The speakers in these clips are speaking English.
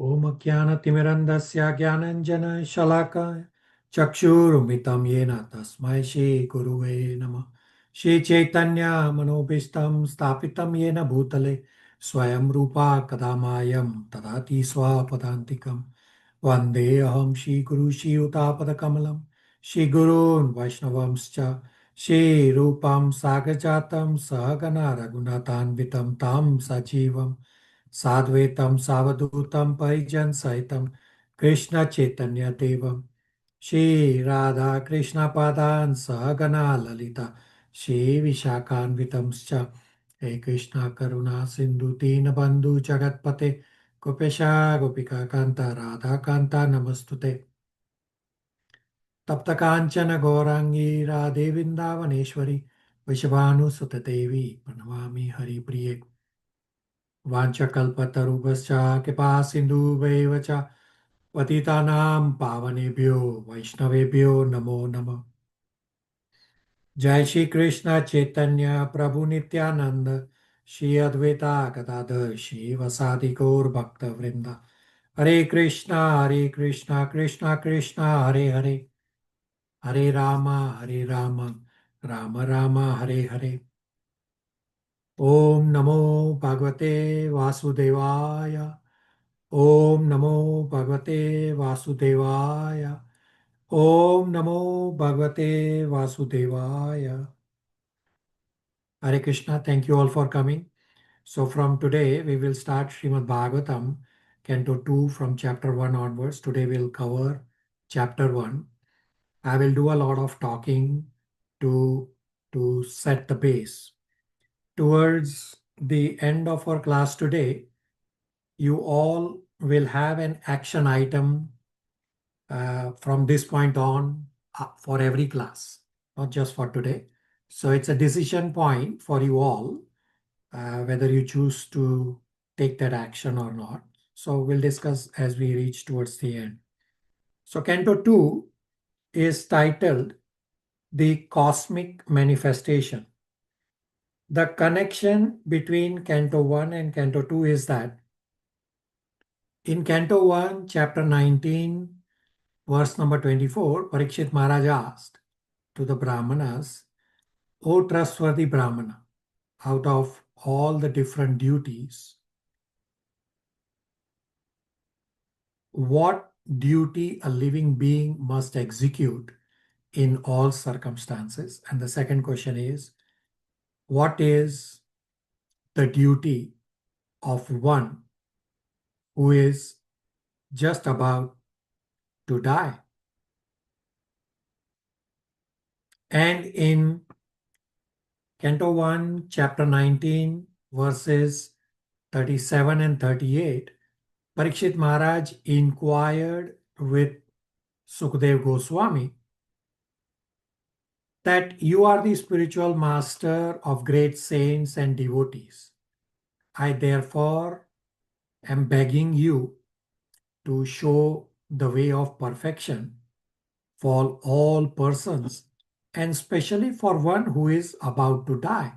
Om Jnana-timirandasya Jnananjana Shalakaya Chakshurumitam Yena Tasmai Shri Guruve Namah. Shri Chaitanya Manobhistam Stapitam Yena Bhutale Swayam Rupa Kadamayam Tadati Swapadantikam Vande Aham Shri Guru Shri Utapada Kamalam Shri Gurun Vaishnavamscha Shri Rupam Sagajatam Sahagana Raghunathanvitam Tam Sajivam Sadvetam Savadutam Parijan Saitam Krishna Chaitanya Devam Shri Radha Krishna Padan Sahagana Lalita Shri Vishakhanvitamscha He Krishna Karuna Sindhu Dinabandhu Jagatpate Gopesha Gopika Kanta Radha Kanta Namastute Tapta Kanchana Gaurangi Radhe Vrindavaneshwari Vishabhanu Sutta Devi Pranamami Hari Priye वाञ्छकल्पतरुभ्यश्च कृपासिन्धुभ्येव च पतितानां पावनेभ्यो वैष्णवेभ्यो नमो नमः। जय श्री कृष्ण चैतन्य प्रभु नित्यानंद श्री अद्वैता गदाधर श्री वसादि गौर भक्त वृंद हरे कृष्णा कृष्णा कृष्णा हरे हरे हरे राम राम राम हरे हरे। ओम नमो भगवते वासुदेवाय। ओम नमो भगवते वासुदेवाय। ओम नमो भगवते वासुदेवाय। Hare Krishna, thank you all for coming. So from today we will start Srimad Bhagavatam, Canto 2 from chapter 1 onwards. Today we'll cover chapter 1. I will do a lot of talking to set the base. Towards the end of our class today, you all will have an action item from this point on for every class, not just for today. So it's a decision point for you all, whether you choose to take that action or not. So we'll discuss as we reach towards the end. So Canto 2 is titled The Cosmic Manifestation. The connection between Canto 1 and Canto 2 is that in Canto 1, chapter 19, verse number 24, Parikshit Maharaj asked to the Brahmanas, O trustworthy Brahmana, out of all the different duties, what duty a living being must execute in all circumstances? And the second question is, what is the duty of one who is just about to die? And in Canto 1, chapter 19, verses 37 and 38, Parikshit Maharaj inquired with Sukadeva Goswami that you are the spiritual master of great saints and devotees. I therefore am begging you to show the way of perfection for all persons and especially for one who is about to die.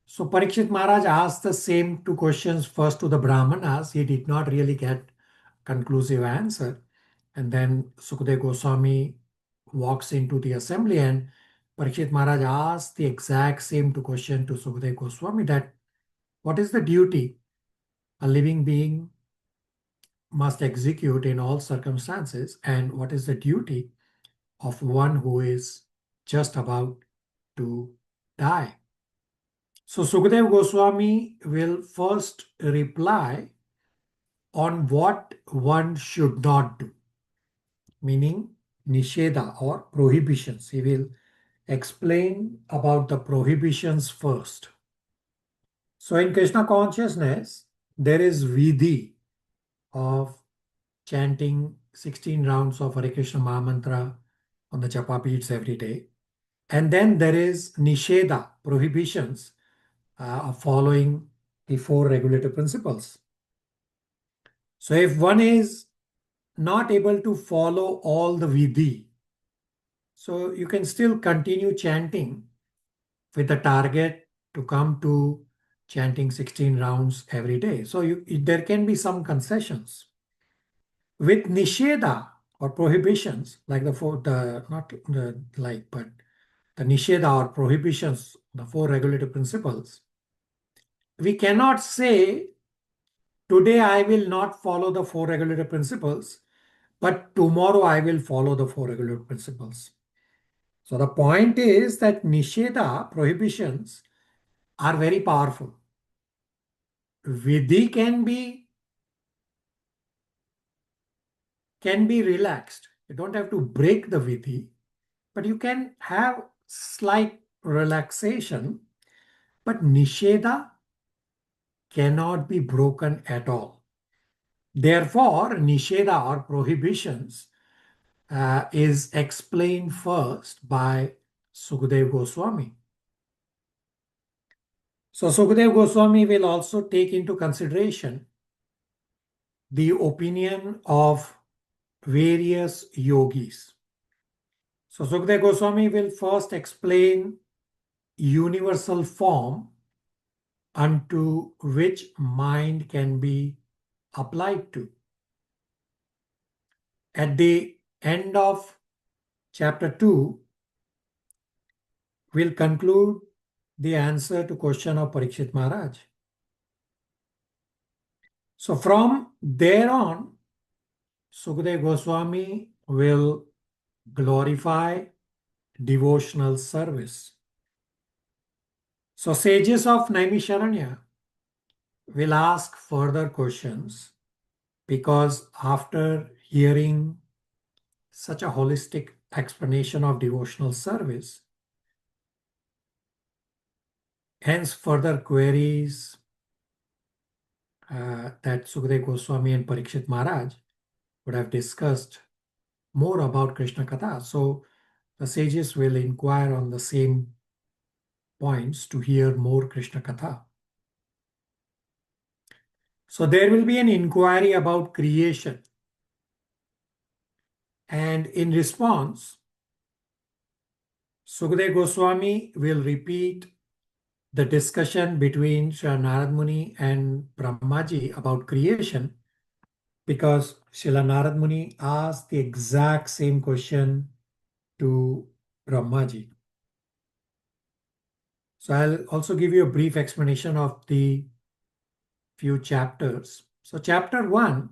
So Parikshit Maharaj asked the same two questions first to the Brahmanas. He did not really get conclusive answer. And then Sukadeva Goswami walks into the assembly and Parikshit Maharaj asked the exact same two questions to Sukadeva Goswami, that what is the duty a living being must execute in all circumstances, and what is the duty of one who is just about to die? So Sukadeva Goswami will first reply on what one should not do, meaning nisheda or prohibitions. He will explain about the prohibitions first. So in Krishna consciousness, there is vidhi of chanting 16 rounds of Hare Krishna Mahamantra on the japa beads every day. And then there is nisheda, prohibitions of following the four regulative principles. So if one is not able to follow all the vidhi, so you can still continue chanting with the target to come to chanting 16 rounds every day. So there can be some concessions. With nisheda or prohibitions, like not the like, but the nisheda or prohibitions, the four regulative principles, we cannot say, today I will not follow the four regulative principles, but tomorrow I will follow the four regulative principles. So the point is that nisheda, prohibitions, are very powerful. Vidhi can be relaxed. You don't have to break the vidhi, but you can have slight relaxation. But nisheda cannot be broken at all. Therefore, nisheda or prohibitions is explained first by Sukadeva Goswami. So Sukadeva Goswami will also take into consideration the opinion of various yogis. So Sukadeva Goswami will first explain universal form unto which mind can be applied to. At the end of chapter 2, we'll conclude the answer to question of Parikshit Maharaj. So from there on, Sukadeva Goswami will glorify devotional service. So sages of Naimisharanya will ask further questions, because after hearing such a holistic explanation of devotional service, hence further queries that Sukadeva Goswami and Parikshit Maharaj would have discussed more about Krishna Katha. So the sages will inquire on the same points to hear more Krishna Katha. So there will be an inquiry about creation. And in response, Sukadeva Goswami will repeat the discussion between Srila Narad Muni and Brahmaji about creation, because Srila Narad Muni asked the exact same question to Brahmaji. So I'll also give you a brief explanation of the few chapters. So chapter 1,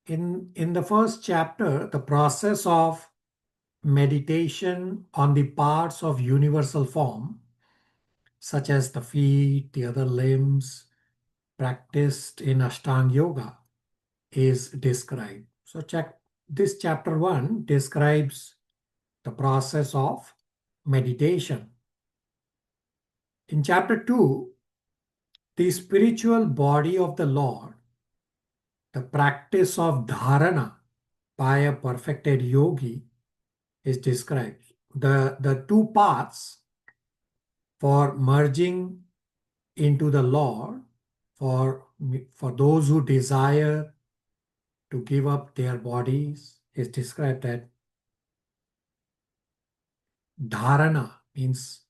in the first chapter, the process of meditation on the parts of universal form, such as the feet, the other limbs, practiced in Ashtanga Yoga, is described. So this chapter 1 describes the process of meditation. In chapter 2, the spiritual body of the Lord, the practice of dharana by a perfected yogi, is described. The two paths for merging into the Lord, for those who desire to give up their bodies, is described that dharana means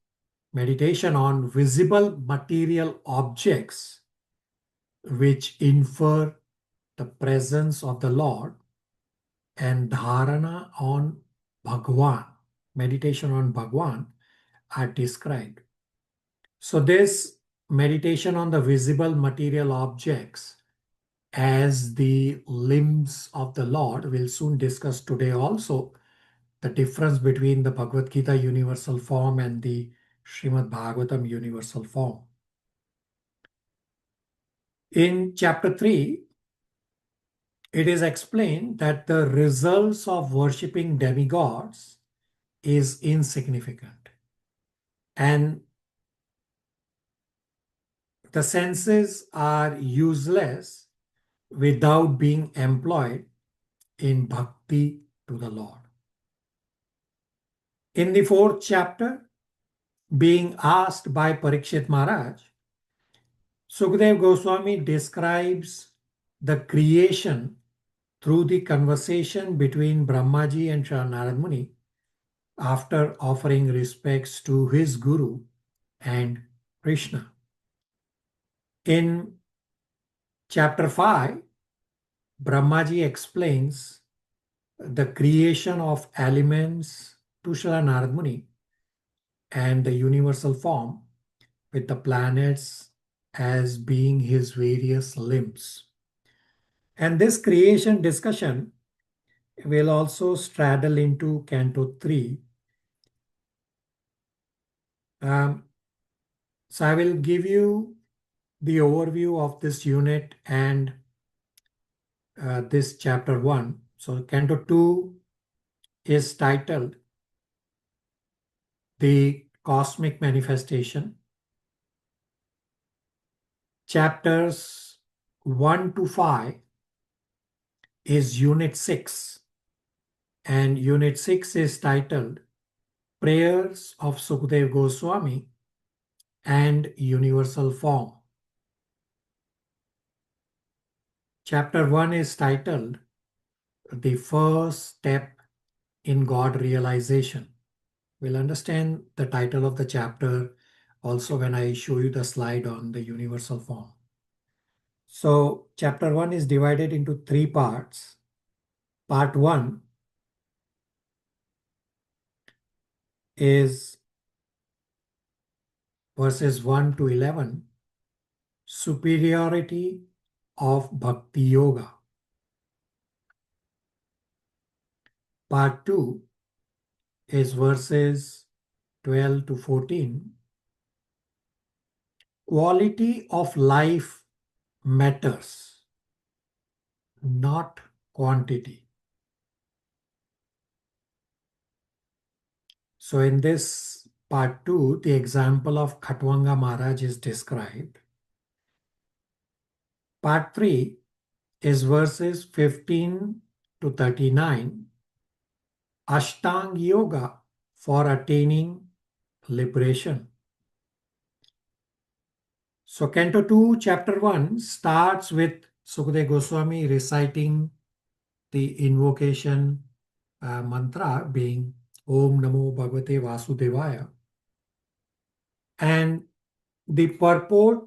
meditation on visible material objects which infer the presence of the Lord, and dharana on Bhagwan, meditation on Bhagwan, are described. So this meditation on the visible material objects as the limbs of the Lord, we'll soon discuss today also the difference between the Bhagavad Gita universal form and the Srimad Bhagavatam universal form. In chapter 3, it is explained that the results of worshipping demigods is insignificant, and the senses are useless without being employed in bhakti to the Lord. In the 4th chapter, being asked by Parikshit Maharaj, Sukadeva Goswami describes the creation through the conversation between Brahmaji and Srila Narad Muni after offering respects to his Guru and Krishna. In chapter 5, Brahmaji explains the creation of elements to Srila Narad Muni and the universal form with the planets as being his various limbs. And this creation discussion will also straddle into Canto 3. So I will give you the overview of this unit and this chapter 1. So Canto 2 is titled The Cosmic Manifestation. Chapters 1 to 5 is Unit 6, and Unit 6 is titled Prayers of Sukadeva Goswami and Universal Form. Chapter 1 is titled The First Step in God Realization. We'll understand the title of the chapter also when I show you the slide on the universal form. So chapter 1 is divided into 3 parts. Part 1 is verses 1 to 11, superiority of Bhakti Yoga. Part 2 is verses 12 to 14, quality of life matters, not quantity. So in this part 2, the example of Khatwanga Maharaj is described. Part 3 is verses 15 to 39, Ashtang Yoga for attaining liberation. So Canto 2, Chapter 1 starts with Sukadeva Goswami reciting the invocation mantra being Om Namo Bhagavate Vasudevaya. And the purport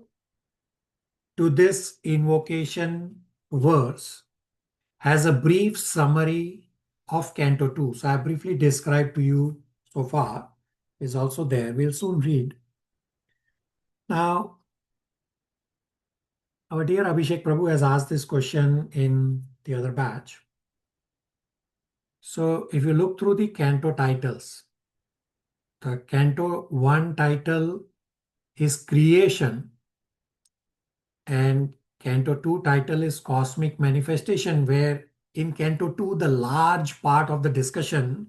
to this invocation verse has a brief summary of Canto 2. So I briefly described to you so far, is also there. We'll soon read. Now, our dear Abhishek Prabhu has asked this question in the other batch. So if you look through the Canto titles, the Canto 1 title is Creation and Canto 2 title is Cosmic Manifestation, where in Canto 2 the large part of the discussion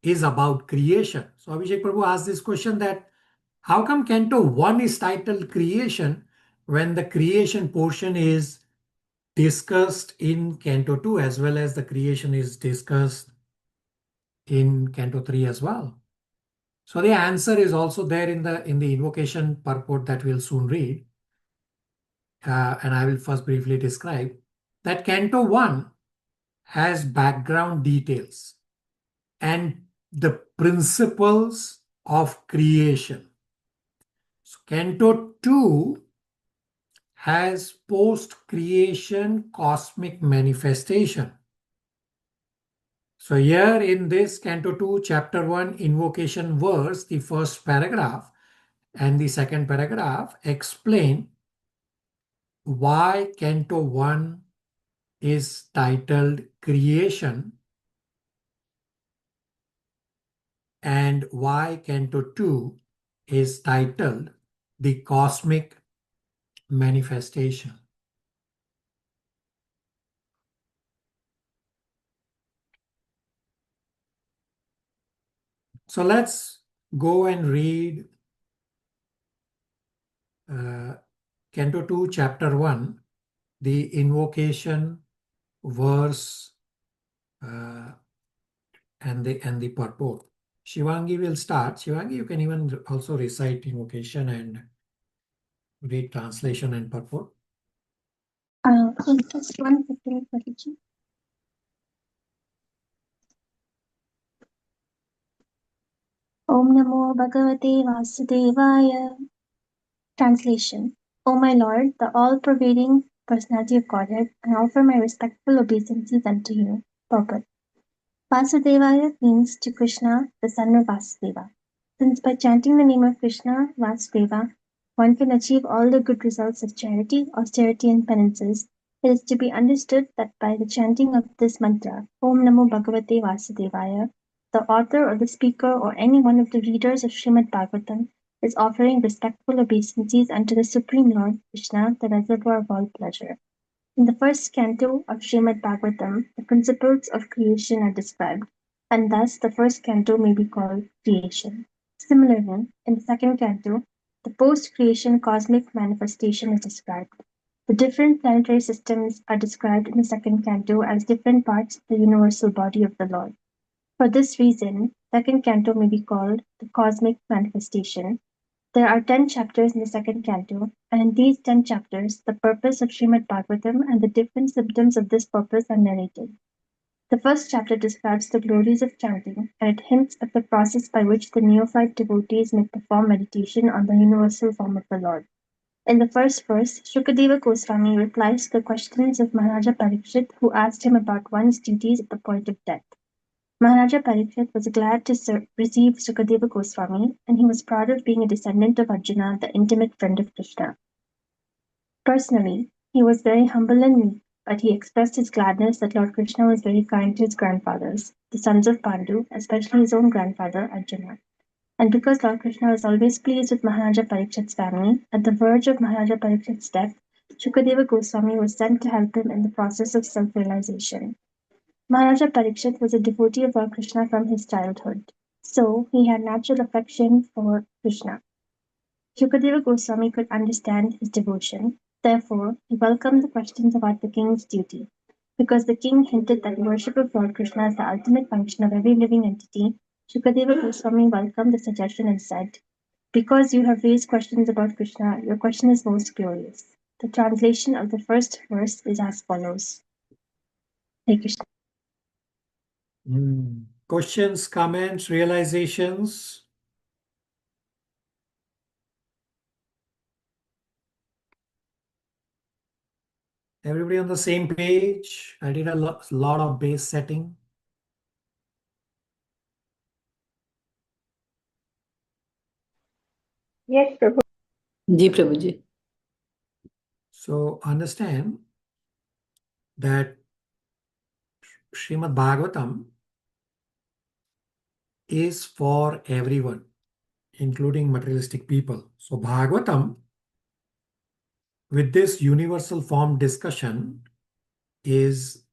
is about creation. So Abhishek Prabhu asked this question that how come Canto 1 is titled Creation when the creation portion is discussed in Canto 2 as well as the creation is discussed in Canto 3 as well? So the answer is also there in the invocation purport that we'll soon read. And I will first briefly describe that Canto 1 has background details and the principles of creation. So Canto 2 has post-creation cosmic manifestation. So here in this Canto 2, Chapter 1 invocation verse, the first paragraph and the second paragraph explain why Canto 1 is titled Creation and why Canto 2 is titled The Cosmic Manifestation. So let's go and read Canto 2, Chapter 1, the invocation verse and the purport. Shivangi will start. Shivangi, you can even also recite invocation and read translation and purport. Just one second, Pariji. Om Namo Bhagavate Vasudevaya. Translation. O my Lord, the all-pervading personality of Godhead, and offer my respectful obeisances unto you. Purport. Vasudevaya means to Krishna, the son of Vasudeva. Since by chanting the name of Krishna, Vasudeva, one can achieve all the good results of charity, austerity, and penances, it is to be understood that by the chanting of this mantra, Om Namo Bhagavate Vasudevaya, the author or the speaker or any one of the readers of Srimad Bhagavatam is offering respectful obeisances unto the Supreme Lord, Krishna, the reservoir of all pleasure. In the first canto of Srimad Bhagavatam, the principles of creation are described, and thus the first canto may be called creation. Similarly, in the second canto, the post-creation cosmic manifestation is described. The different planetary systems are described in the second canto as different parts of the universal body of the Lord. For this reason, second canto may be called the cosmic manifestation. There are 10 chapters in the second canto, and in these 10 chapters, the purpose of Srimad Bhagavatam and the different symptoms of this purpose are narrated. The first chapter describes the glories of chanting, and it hints at the process by which the neophyte devotees may perform meditation on the universal form of the Lord. In the first verse, Shukadeva Goswami replies to the questions of Maharaja Parikshit, who asked him about one's duties at the point of death. Maharaja Parikshit was glad to receive Sukadeva Goswami, and he was proud of being a descendant of Arjuna, the intimate friend of Krishna. Personally, he was very humble and meek, but he expressed his gladness that Lord Krishna was very kind to his grandfathers, the sons of Pandu, especially his own grandfather, Arjuna. And because Lord Krishna was always pleased with Maharaja Parikshit's family, at the verge of Maharaja Parikshit's death, Shukadeva Goswami was sent to help him in the process of self-realization. Maharaja Parikshit was a devotee of Lord Krishna from his childhood, so he had natural affection for Krishna. Shukadeva Goswami could understand his devotion, therefore he welcomed the questions about the king's duty. Because the king hinted that worship of Lord Krishna is the ultimate function of every living entity, Shukadeva Goswami welcomed the suggestion and said, "Because you have raised questions about Krishna, your question is most glorious." The translation of the first verse is as follows. Hare Krishna. Questions, comments, realizations? Everybody on the same page? I did a lot of base setting. Yes, Prabhu. Ji Prabhu ji. So understand that Srimad Bhagavatam is for everyone, including materialistic people. So Bhagavatam, with this universal form discussion, is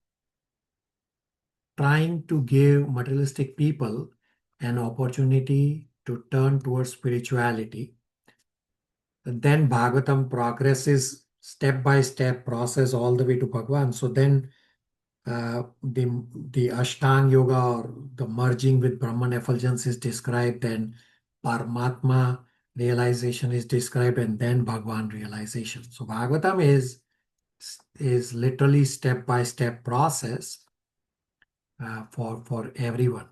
trying to give materialistic people an opportunity to turn towards spirituality. And then Bhagavatam progresses step-by-step process all the way to Bhagwan. So then the Ashtanga Yoga, or the merging with Brahman effulgence, is described, then Paramatma realization is described, and then Bhagwan realization. So Bhagavatam is literally step-by-step process for everyone.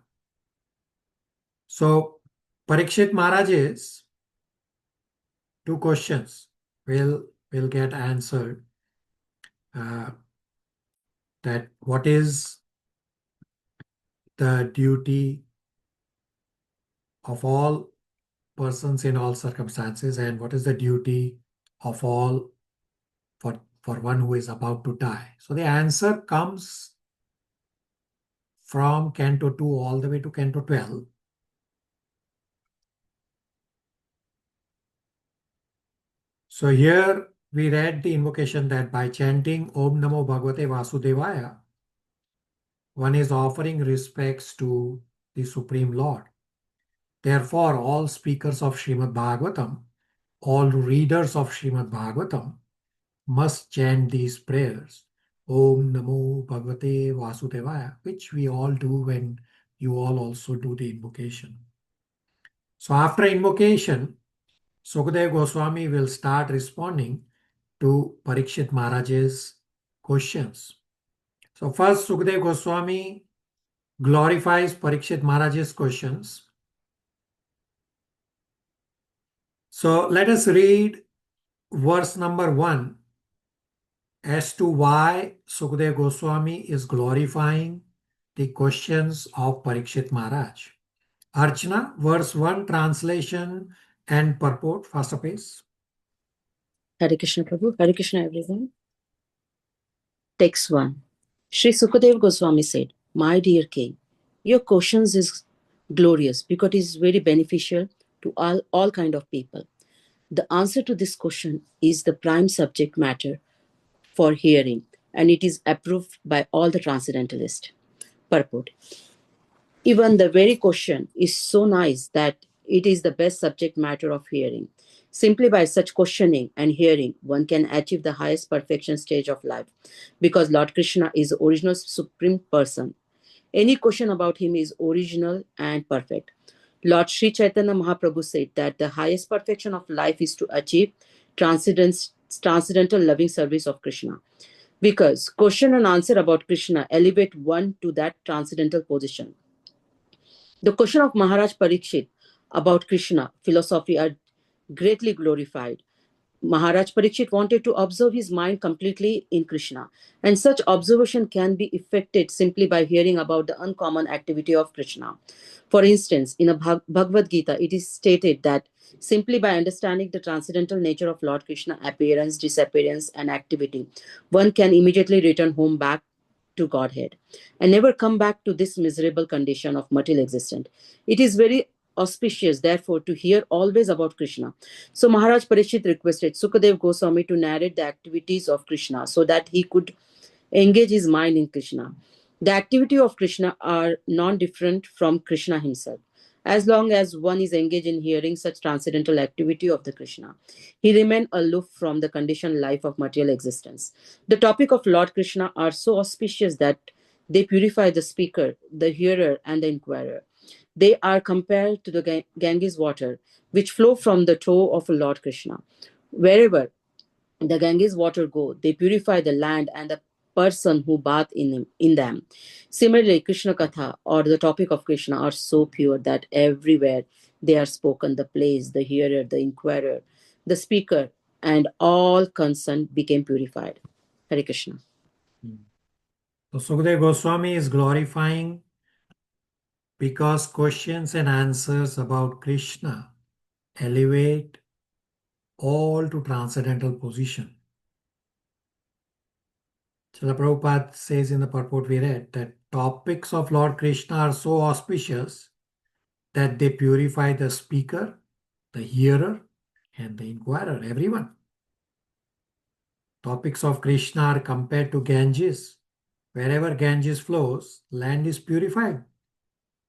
So Parikshit Maharaj's two questions will get answered. That what is the duty of all persons in all circumstances, and what is the duty of all for one who is about to die? So the answer comes from Canto 2 all the way to Canto 12. So here we read the invocation that by chanting Om Namo Bhagavate Vasudevaya, one is offering respects to the Supreme Lord. Therefore, all speakers of Srimad Bhagavatam, all readers of Srimad Bhagavatam must chant these prayers, Om Namo Bhagavate Vasudevaya, which we all do when you all also do the invocation. So after invocation, Sukadeva Goswami will start responding to Parikshit Maharaj's questions. So first, Sukadeva Goswami glorifies Parikshit Maharaj's questions. So let us read verse number 1 as to why Sukadeva Goswami is glorifying the questions of Parikshit Maharaj. Archana, verse 1, translation and purport, faster pace. Hare Krishna Prabhu, Hare Krishna everyone. Text 1. Sri Sukadeva Goswami said, My dear king, your questions is glorious because it is very beneficial to all kind of people. The answer to this question is the prime subject matter for hearing, and it is approved by all the transcendentalists. Purport. Even the very question is so nice that it is the best subject matter of hearing. Simply by such questioning and hearing, one can achieve the highest perfection stage of life, because Lord Krishna is the original supreme person. Any question about him is original and perfect. Lord Sri Chaitanya Mahaprabhu said that the highest perfection of life is to achieve transcendental loving service of Krishna. Because question and answer about Krishna elevate one to that transcendental position. The question of Maharaj Parikshit about Krishna philosophy are greatly glorified. Maharaj Parikshit wanted to observe his mind completely in Krishna, and such observation can be effected simply by hearing about the uncommon activity of Krishna. For instance, in a Bhagavad Gita, it is stated that simply by understanding the transcendental nature of Lord Krishna appearance, disappearance, and activity, one can immediately return home back to Godhead and never come back to this miserable condition of material existence. It is very auspicious, therefore, to hear always about Krishna. So Maharaj Parikshit requested Sukadev Goswami to narrate the activities of Krishna so that he could engage his mind in Krishna. The activity of Krishna are non-different from Krishna himself. As long as one is engaged in hearing such transcendental activity of the Krishna, he remains aloof from the conditioned life of material existence. The topic of Lord Krishna are so auspicious that they purify the speaker, the hearer, and the inquirer. They are compared to the Ganges water, which flow from the toe of Lord Krishna. Wherever the Ganges water go, they purify the land and the person who bath in them. Similarly, Krishna Katha or the topic of Krishna are so pure that everywhere they are spoken, the place, the hearer, the inquirer, the speaker, and all concerned became purified. Hare Krishna. So Sukadeva Goswami is glorifying because questions and answers about Krishna elevate all to transcendental position. Srila Prabhupada says in the purport we read that topics of Lord Krishna are so auspicious that they purify the speaker, the hearer, and the inquirer, everyone. Topics of Krishna are compared to Ganges. Wherever Ganges flows, land is purified.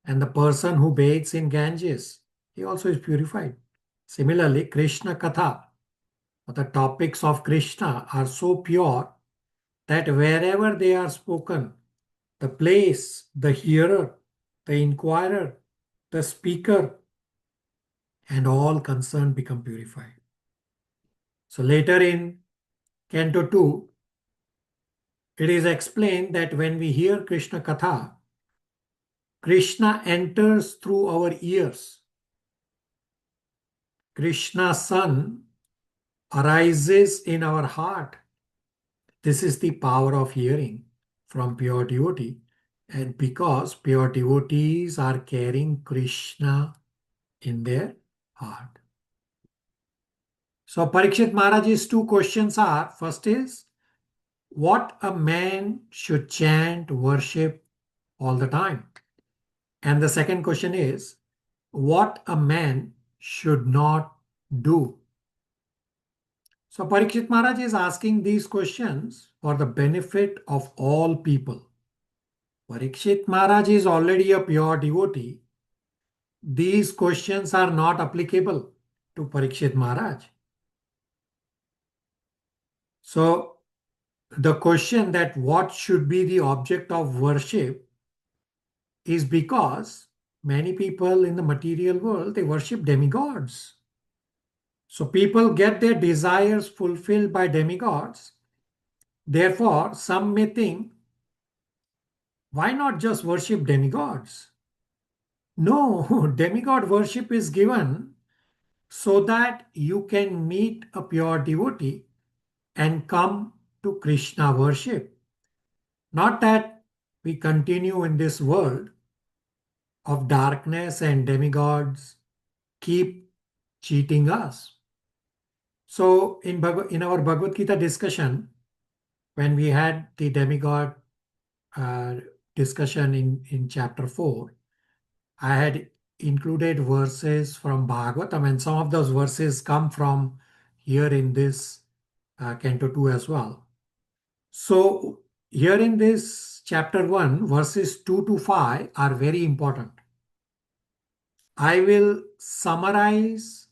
And the person who bathes in Ganges, he also is purified. Similarly, Krishna Katha, the topics of Krishna are so pure that wherever they are spoken, the place, the hearer, the inquirer, the speaker, and all concerned become purified. So later in Canto 2, it is explained that when we hear Krishna Katha, Krishna enters through our ears. Krishna's Son arises in our heart. This is the power of hearing from pure devotee. And because pure devotees are carrying Krishna in their heart. So Parikshit Maharaj's two questions are, first is, what a man should chant, worship all the time. And the second question is, what a man should not do. So Parikshit Maharaj is asking these questions for the benefit of all people. Parikshit Maharaj is already a pure devotee. These questions are not applicable to Parikshit Maharaj. So the question that what should be the object of worship is because many people in the material world, they worship demigods. So people get their desires fulfilled by demigods. Therefore, some may think, why not just worship demigods? No, demigod worship is given so that you can meet a pure devotee and come to Krishna worship. Not that we continue in this world of darkness and demigods keep cheating us. So in our Bhagavad Gita discussion, when we had the demigod discussion in chapter 4, I had included verses from Bhagavatam, and some of those verses come from here in this Canto 2 as well. So here in this chapter 1, verses 2 to 5 are very important. I will summarize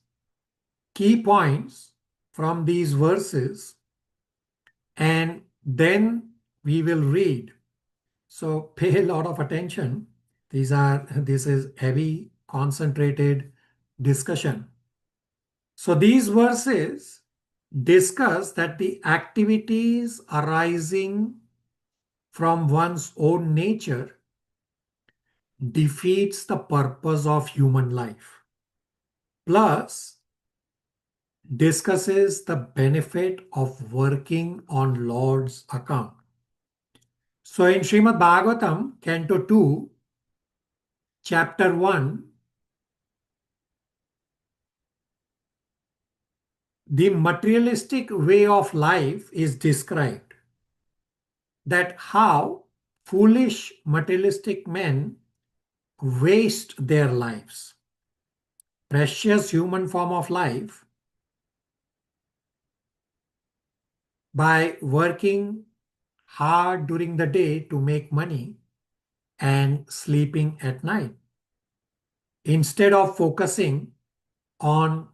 key points from these verses and then we will read. So pay a lot of attention. This is heavy, concentrated discussion. So these verses discuss that the activities arising from one's own nature defeats the purpose of human life. Plus, discusses the benefit of working on Lord's account. So in Srimad Bhagavatam, Canto 2, Chapter 1, the materialistic way of life is described. That how foolish materialistic men waste their lives. Precious human form of life by working hard during the day to make money and sleeping at night, instead of focusing on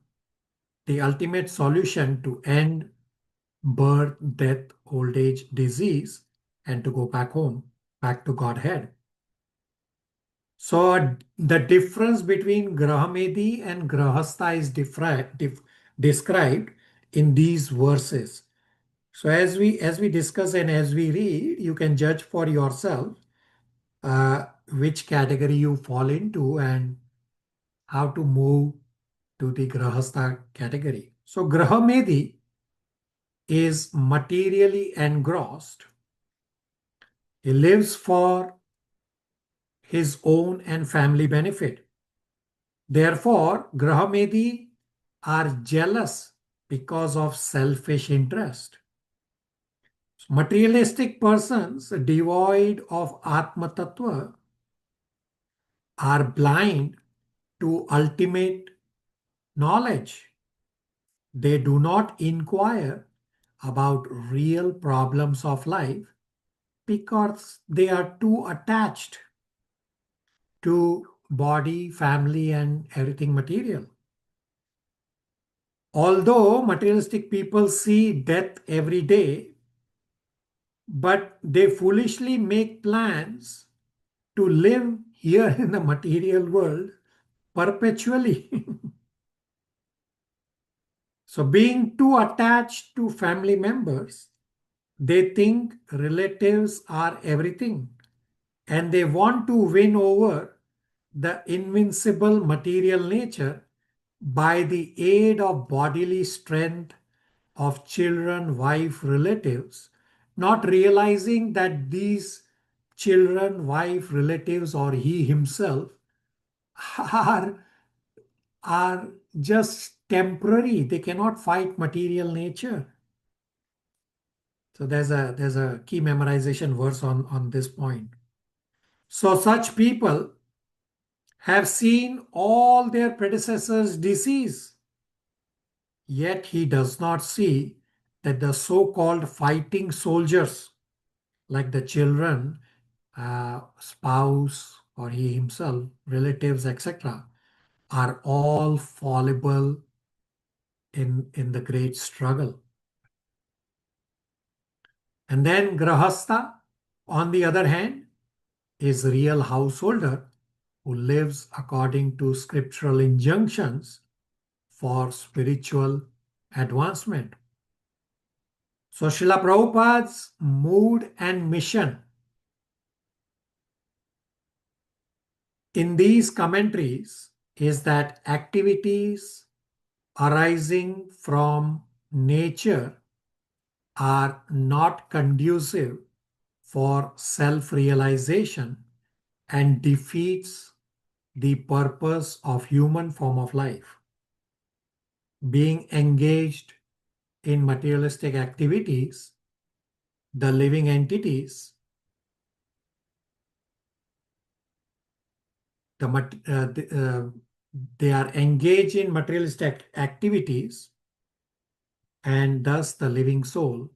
the ultimate solution to end birth, death, old age, disease, and to go back home, back to Godhead. So the difference between Grahamedi and Grahastha is described in these verses. So as we discuss and as we read, you can judge for yourself which category you fall into and how to move to the Grahastha category. So Grahamedi is materially engrossed. He lives for his own and family benefit. Therefore, Grahamedi are jealous because of selfish interest. Materialistic persons devoid of Atma Tattva are blind to ultimate knowledge. They do not inquire about real problems of life because they are too attached to body, family, and everything material. Although materialistic people see death every day, but they foolishly make plans to live here in the material world perpetually. So being too attached to family members, they think relatives are everything and they want to win over the invincible material nature by the aid of bodily strength of children, wife, relatives, not realizing that these children, wife, relatives, or he himself are, are just temporary. They cannot fight material nature. So there's a key memorization verse on this point. So such people have seen all their predecessors' disease, yet he does not see that the so-called fighting soldiers, like the children, spouse, or he himself, relatives, etc., are all fallible in the great struggle. And then Grahastha, on the other hand, is real householder who lives according to scriptural injunctions for spiritual advancement. So Srila Prabhupada's mood and mission in these commentaries is that activities arising from nature are not conducive for self-realization and defeats the purpose of human form of life. Being engaged in materialistic activities, the living entities, they are engaged in materialistic activities, and thus the living soul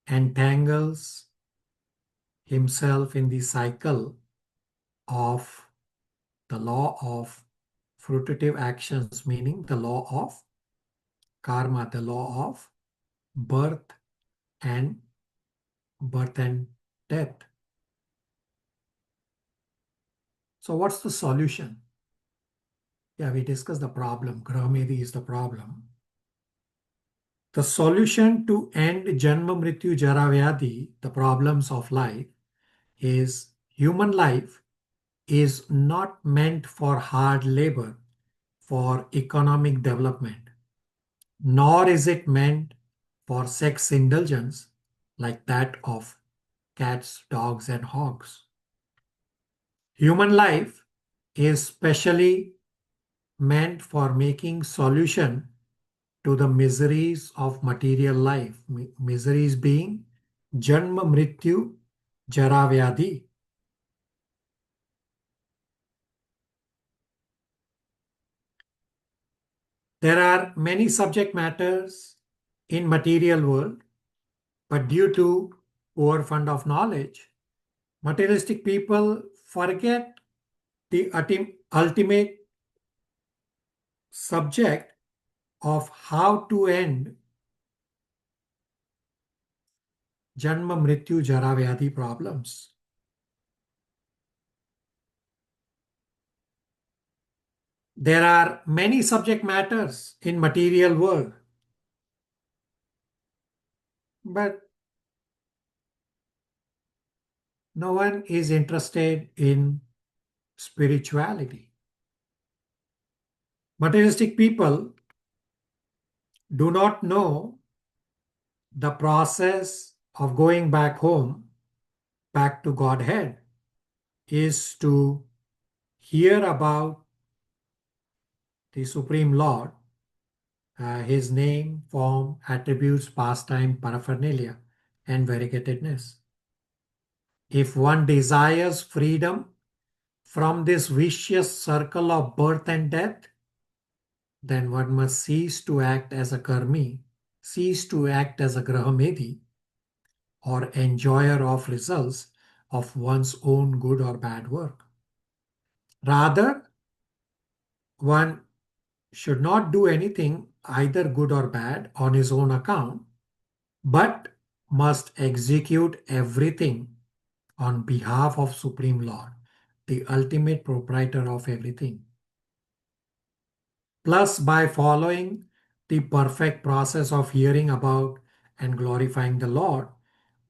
entangles himself in the cycle of the law of fruitive actions, meaning the law of karma, the law of birth and death. So what's the solution? Yeah, we discussed the problem. Grahamedi is the problem. The solution to end Janma Mrityu Jara Vyadhi, the problems of life, is human life is not meant for hard labor, for economic development, nor is it meant for sex indulgence like that of cats, dogs, and hogs. Human life is specially meant for making solution to the miseries of material life, miseries being Janma Mrityu Jara Vyadhi. There are many subject matters in material world, but due to poor fund of knowledge, materialistic people forget the ultimate subject of how to end Janma Mrityu Jara Vyadhi problems. There are many subject matters in material world, but no one is interested in spirituality. Materialistic people do not know the process of going back home, back to Godhead, is to hear about the Supreme Lord, his name, form, attributes, pastime, paraphernalia, and variegatedness. If one desires freedom from this vicious circle of birth and death, then one must cease to act as a karmi, cease to act as a grahamedi, or enjoyer of results of one's own good or bad work. Rather, one should not do anything either good or bad on his own account, but must execute everything on behalf of Supreme Lord, the ultimate proprietor of everything. Plus, by following the perfect process of hearing about and glorifying the Lord,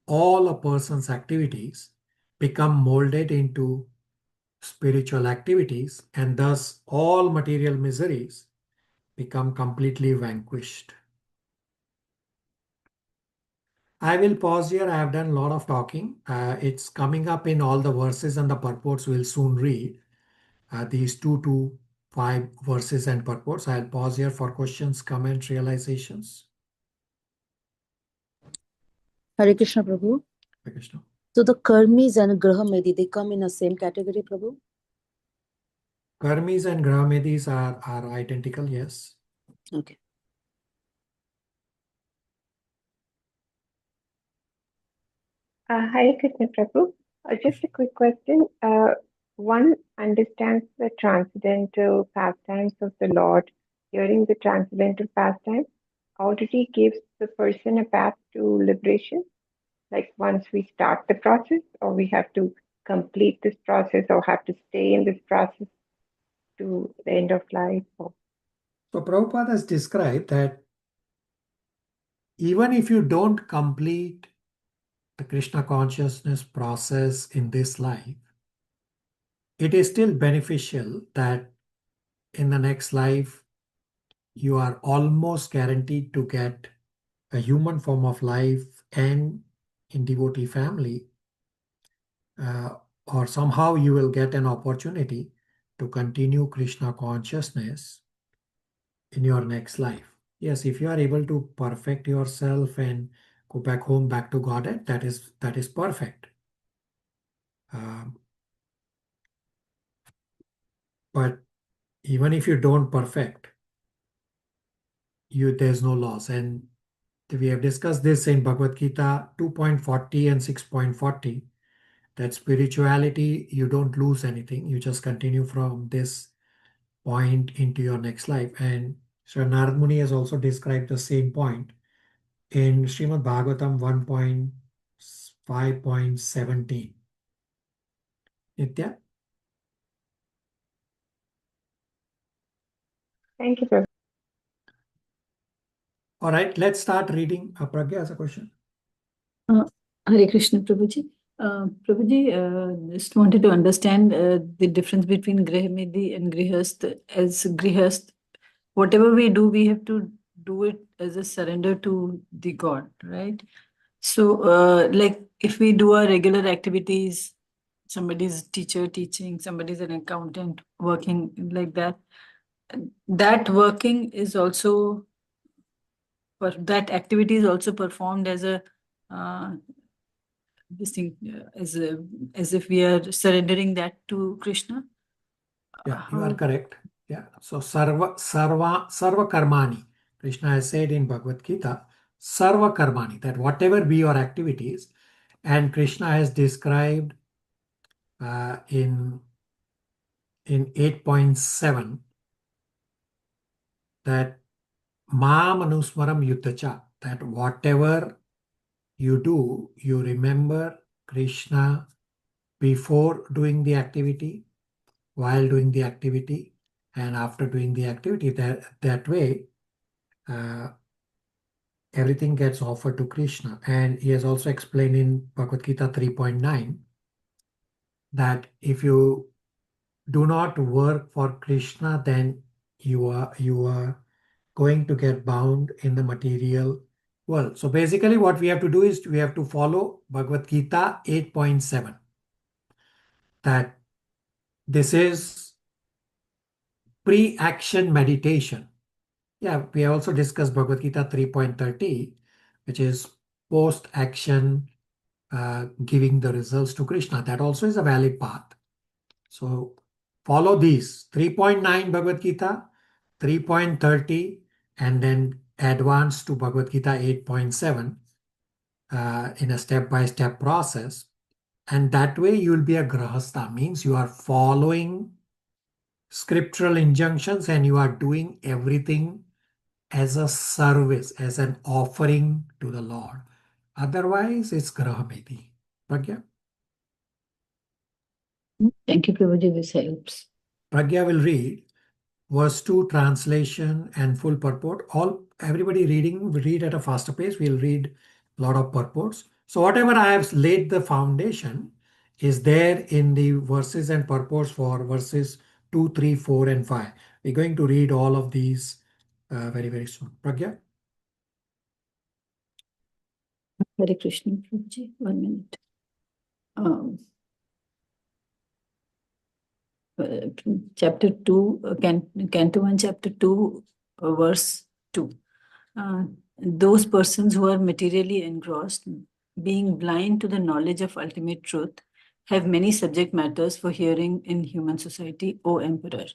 all a person's activities become molded into spiritual activities, and thus all material miseries become completely vanquished. I will pause here. I have done a lot of talking. It's coming up in all the verses, and the purports will soon read. These 2 to 5 verses and purports. I'll pause here for questions, comments, realizations. Hare Krishna, Prabhu. Hare Krishna. So the Karmis and Grahamedi, they come in the same category, Prabhu? Karmis and Grahamedis are identical, yes. Okay. Hare Krishna Prabhu. Just a quick question. One understands the transcendental pastimes of the Lord during the transcendental pastimes. Already gives the person a path to liberation. Like once we start the process, or we have to complete this process, or have to stay in this process to the end of life. Or... So Prabhupada has described that even if you don't complete the Krishna consciousness process in this life, it is still beneficial that in the next life, you are almost guaranteed to get a human form of life and in devotee family, or somehow you will get an opportunity to continue Krishna consciousness in your next life. Yes, if you are able to perfect yourself and go back home, back to Godhead, that is perfect. But even if you don't perfect, there's no loss. And we have discussed this in Bhagavad Gita 2.40 and 6.40, that spirituality, you don't lose anything. You just continue from this point into your next life. And Sri Narad Muni has also described the same point in Srimad Bhagavatam 1.5.17. Nitya? Thank you, Prabhu. All right, let's start reading. Pragya has a question. Hare Krishna, Prabhuji. Prabhuji, just wanted to understand the difference between Grihmedi and Grihast. As Grihast, whatever we do, we have to do it as a surrender to the God, right? So, like if we do our regular activities, somebody's teacher teaching, somebody's an accountant working like that, that working is also, that activity is also performed as a this thing, as if we are surrendering that to Krishna. Yeah, you are correct. Yeah. So sarva karmani. Krishna has said in Bhagavad Gita, sarva karmani, that whatever be your activities, and Krishna has described in 8.7 that ma manusmaram yuddhacha, that whatever you do, you remember Krishna before doing the activity, while doing the activity, and after doing the activity. That way, everything gets offered to Krishna. And he has also explained in Bhagavad Gita 3.9 that if you do not work for Krishna, then you are going to get bound in the material world. So basically what we have to do is we have to follow Bhagavad Gita 8.7, that this is pre-action meditation. Yeah, we also discussed Bhagavad Gita 3.30, which is post-action, giving the results to Krishna. That also is a valid path. So follow these 3.9 Bhagavad Gita, 3.30, and then advance to Bhagavad Gita 8.7 in a step-by-step process. And that way you will be a grahastha, means you are following scriptural injunctions and you are doing everything as a service, as an offering to the Lord. Otherwise, it's grahamedi. Pragya? Thank you, Prabhuji, this helps. Pragya will read verse 2, translation and full purport. Everybody reading, we read at a faster pace. We'll read a lot of purports. So whatever I have laid the foundation is there in the verses and purports for verses 2, 3, 4, and 5. We're going to read all of these very, very soon. Pragya? Hare Krishna, Prabhuji, 1 minute. Chapter 2, Canto 1, Chapter 2, verse 2. Those persons who are materially engrossed, being blind to the knowledge of ultimate truth, have many subject matters for hearing in human society, O Emperor.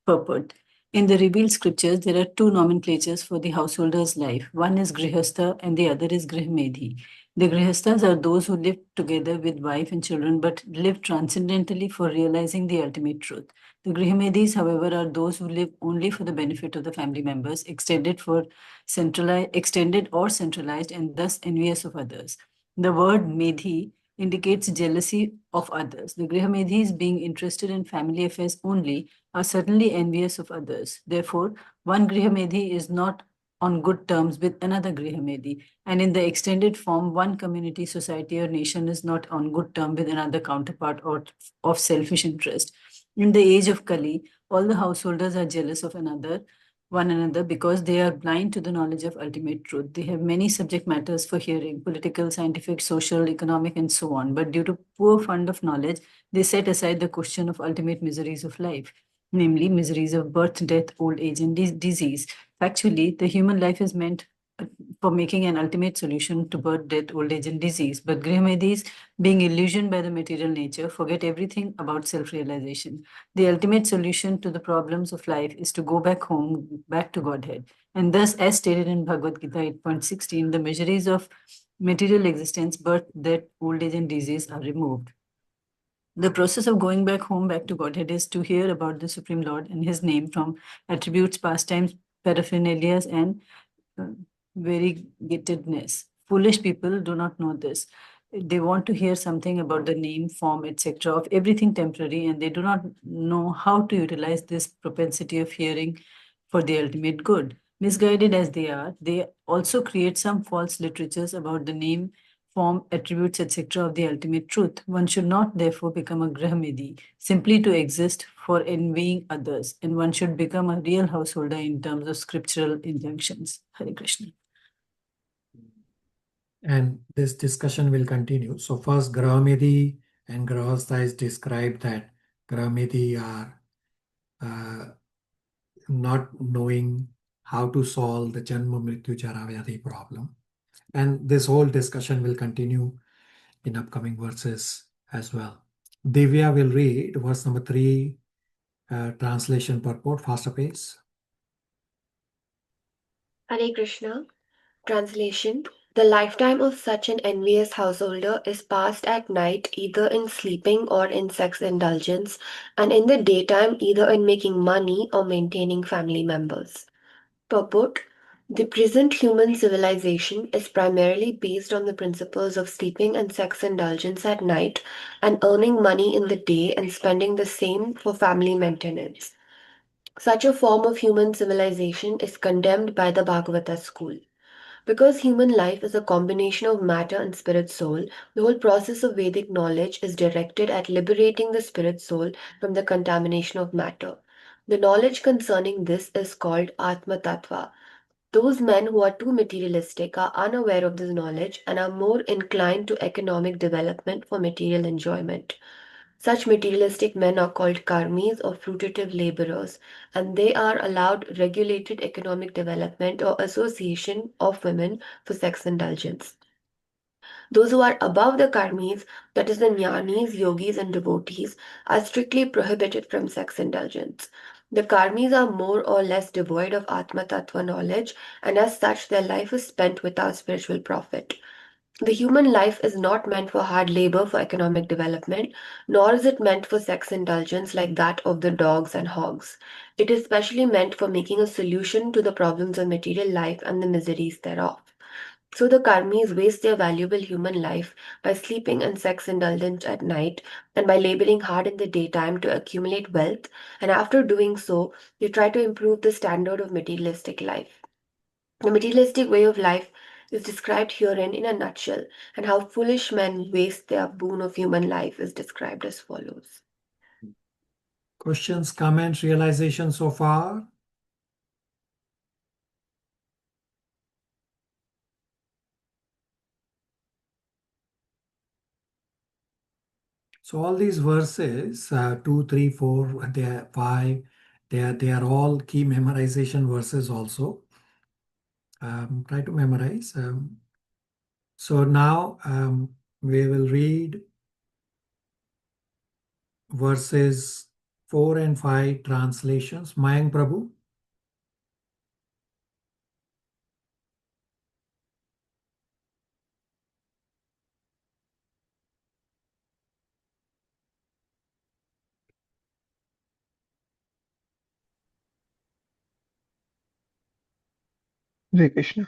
Purport. In the revealed scriptures, there are two nomenclatures for the householder's life. One is Grihastha and the other is Grihmedhi. The Grihasthas are those who live together with wife and children but live transcendentally for realizing the ultimate truth. The Grihmedhis, however, are those who live only for the benefit of the family members, extended or centralized, and thus envious of others. The word Medhi indicates jealousy of others. The Grihmedhis, being interested in family affairs only, are certainly envious of others. Therefore, one Grihmedhi is not on good terms with another Grihmedhi, and in the extended form, one community, society, or nation is not on good terms with another counterpart or of selfish interest. In the age of Kali, all the householders are jealous of another one another because they are blind to the knowledge of ultimate truth. They have many subject matters for hearing, political, scientific, social, economic, and so on. But due to poor fund of knowledge, they set aside the question of ultimate miseries of life, namely miseries of birth, death, old age, and disease. Factually, the human life is meant for making an ultimate solution to birth, death, old age, and disease. But Grihmedis, being illusioned by the material nature, forget everything about self-realization. The ultimate solution to the problems of life is to go back home, back to Godhead. And thus, as stated in Bhagavad Gita 8.16, the miseries of material existence, birth, death, old age, and disease are removed. The process of going back home, back to Godhead, is to hear about the Supreme Lord and His name from attributes, pastimes, paraphernalias, and variegatedness. Foolish people do not know this. They want to hear something about the name, form, etc. of everything temporary, and they do not know how to utilize this propensity of hearing for the ultimate good. Misguided as they are, they also create some false literatures about the name, form, attributes, etc. of the ultimate truth. One should not therefore become a Grahmedi simply to exist for envying others, and one should become a real householder in terms of scriptural injunctions. Hare Krishna. And this discussion will continue. So first, Grahamedi and Grahastha is described that Grahamedi are not knowing how to solve the Janma Mrityu Jara Vyadhi problem. And this whole discussion will continue in upcoming verses as well. Divya will read verse number 3, translation purport, faster pace. Hare Krishna. Translation: the lifetime of such an envious householder is passed at night either in sleeping or in sex indulgence, and in the daytime either in making money or maintaining family members. Purport: the present human civilization is primarily based on the principles of sleeping and sex indulgence at night and earning money in the day and spending the same for family maintenance. Such a form of human civilization is condemned by the Bhagavata school. Because human life is a combination of matter and spirit soul, the whole process of Vedic knowledge is directed at liberating the spirit soul from the contamination of matter. The knowledge concerning this is called Atma Tattva. Those men who are too materialistic are unaware of this knowledge and are more inclined to economic development for material enjoyment. Such materialistic men are called karmis or fruitative laborers, and they are allowed regulated economic development or association of women for sex indulgence. Those who are above the karmis, that is the jnanis, yogis, and devotees, are strictly prohibited from sex indulgence. The karmis are more or less devoid of Atma Tattva knowledge, and as such, their life is spent without spiritual profit. The human life is not meant for hard labor for economic development, nor is it meant for sex indulgence like that of the dogs and hogs. It is specially meant for making a solution to the problems of material life and the miseries thereof. So the karmis waste their valuable human life by sleeping and sex indulgence at night and by laboring hard in the daytime to accumulate wealth, and after doing so, they try to improve the standard of materialistic life. The materialistic way of life is described herein in a nutshell, and how foolish men waste their boon of human life is described as follows. Questions, comments, realization so far? So all these verses, 2, 3, 4, they are 5, they are all key memorization verses also. Try to memorize. So now we will read verses 4 and 5 translations. Mayank Prabhu. Hare Krishna.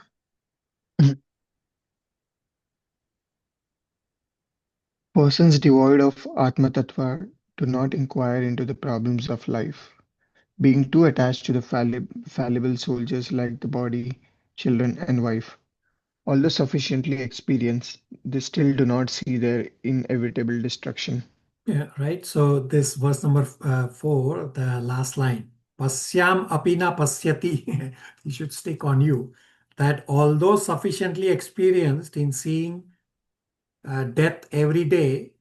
Persons devoid of Atma Tattva do not inquire into the problems of life, being too attached to the fallible soldiers like the body, children, and wife. Although sufficiently experienced, they still do not see their inevitable destruction. Yeah, right. So this verse number 4, the last line. pasyam apina pasyati, he should stick on you, that although sufficiently experienced in seeing death every day,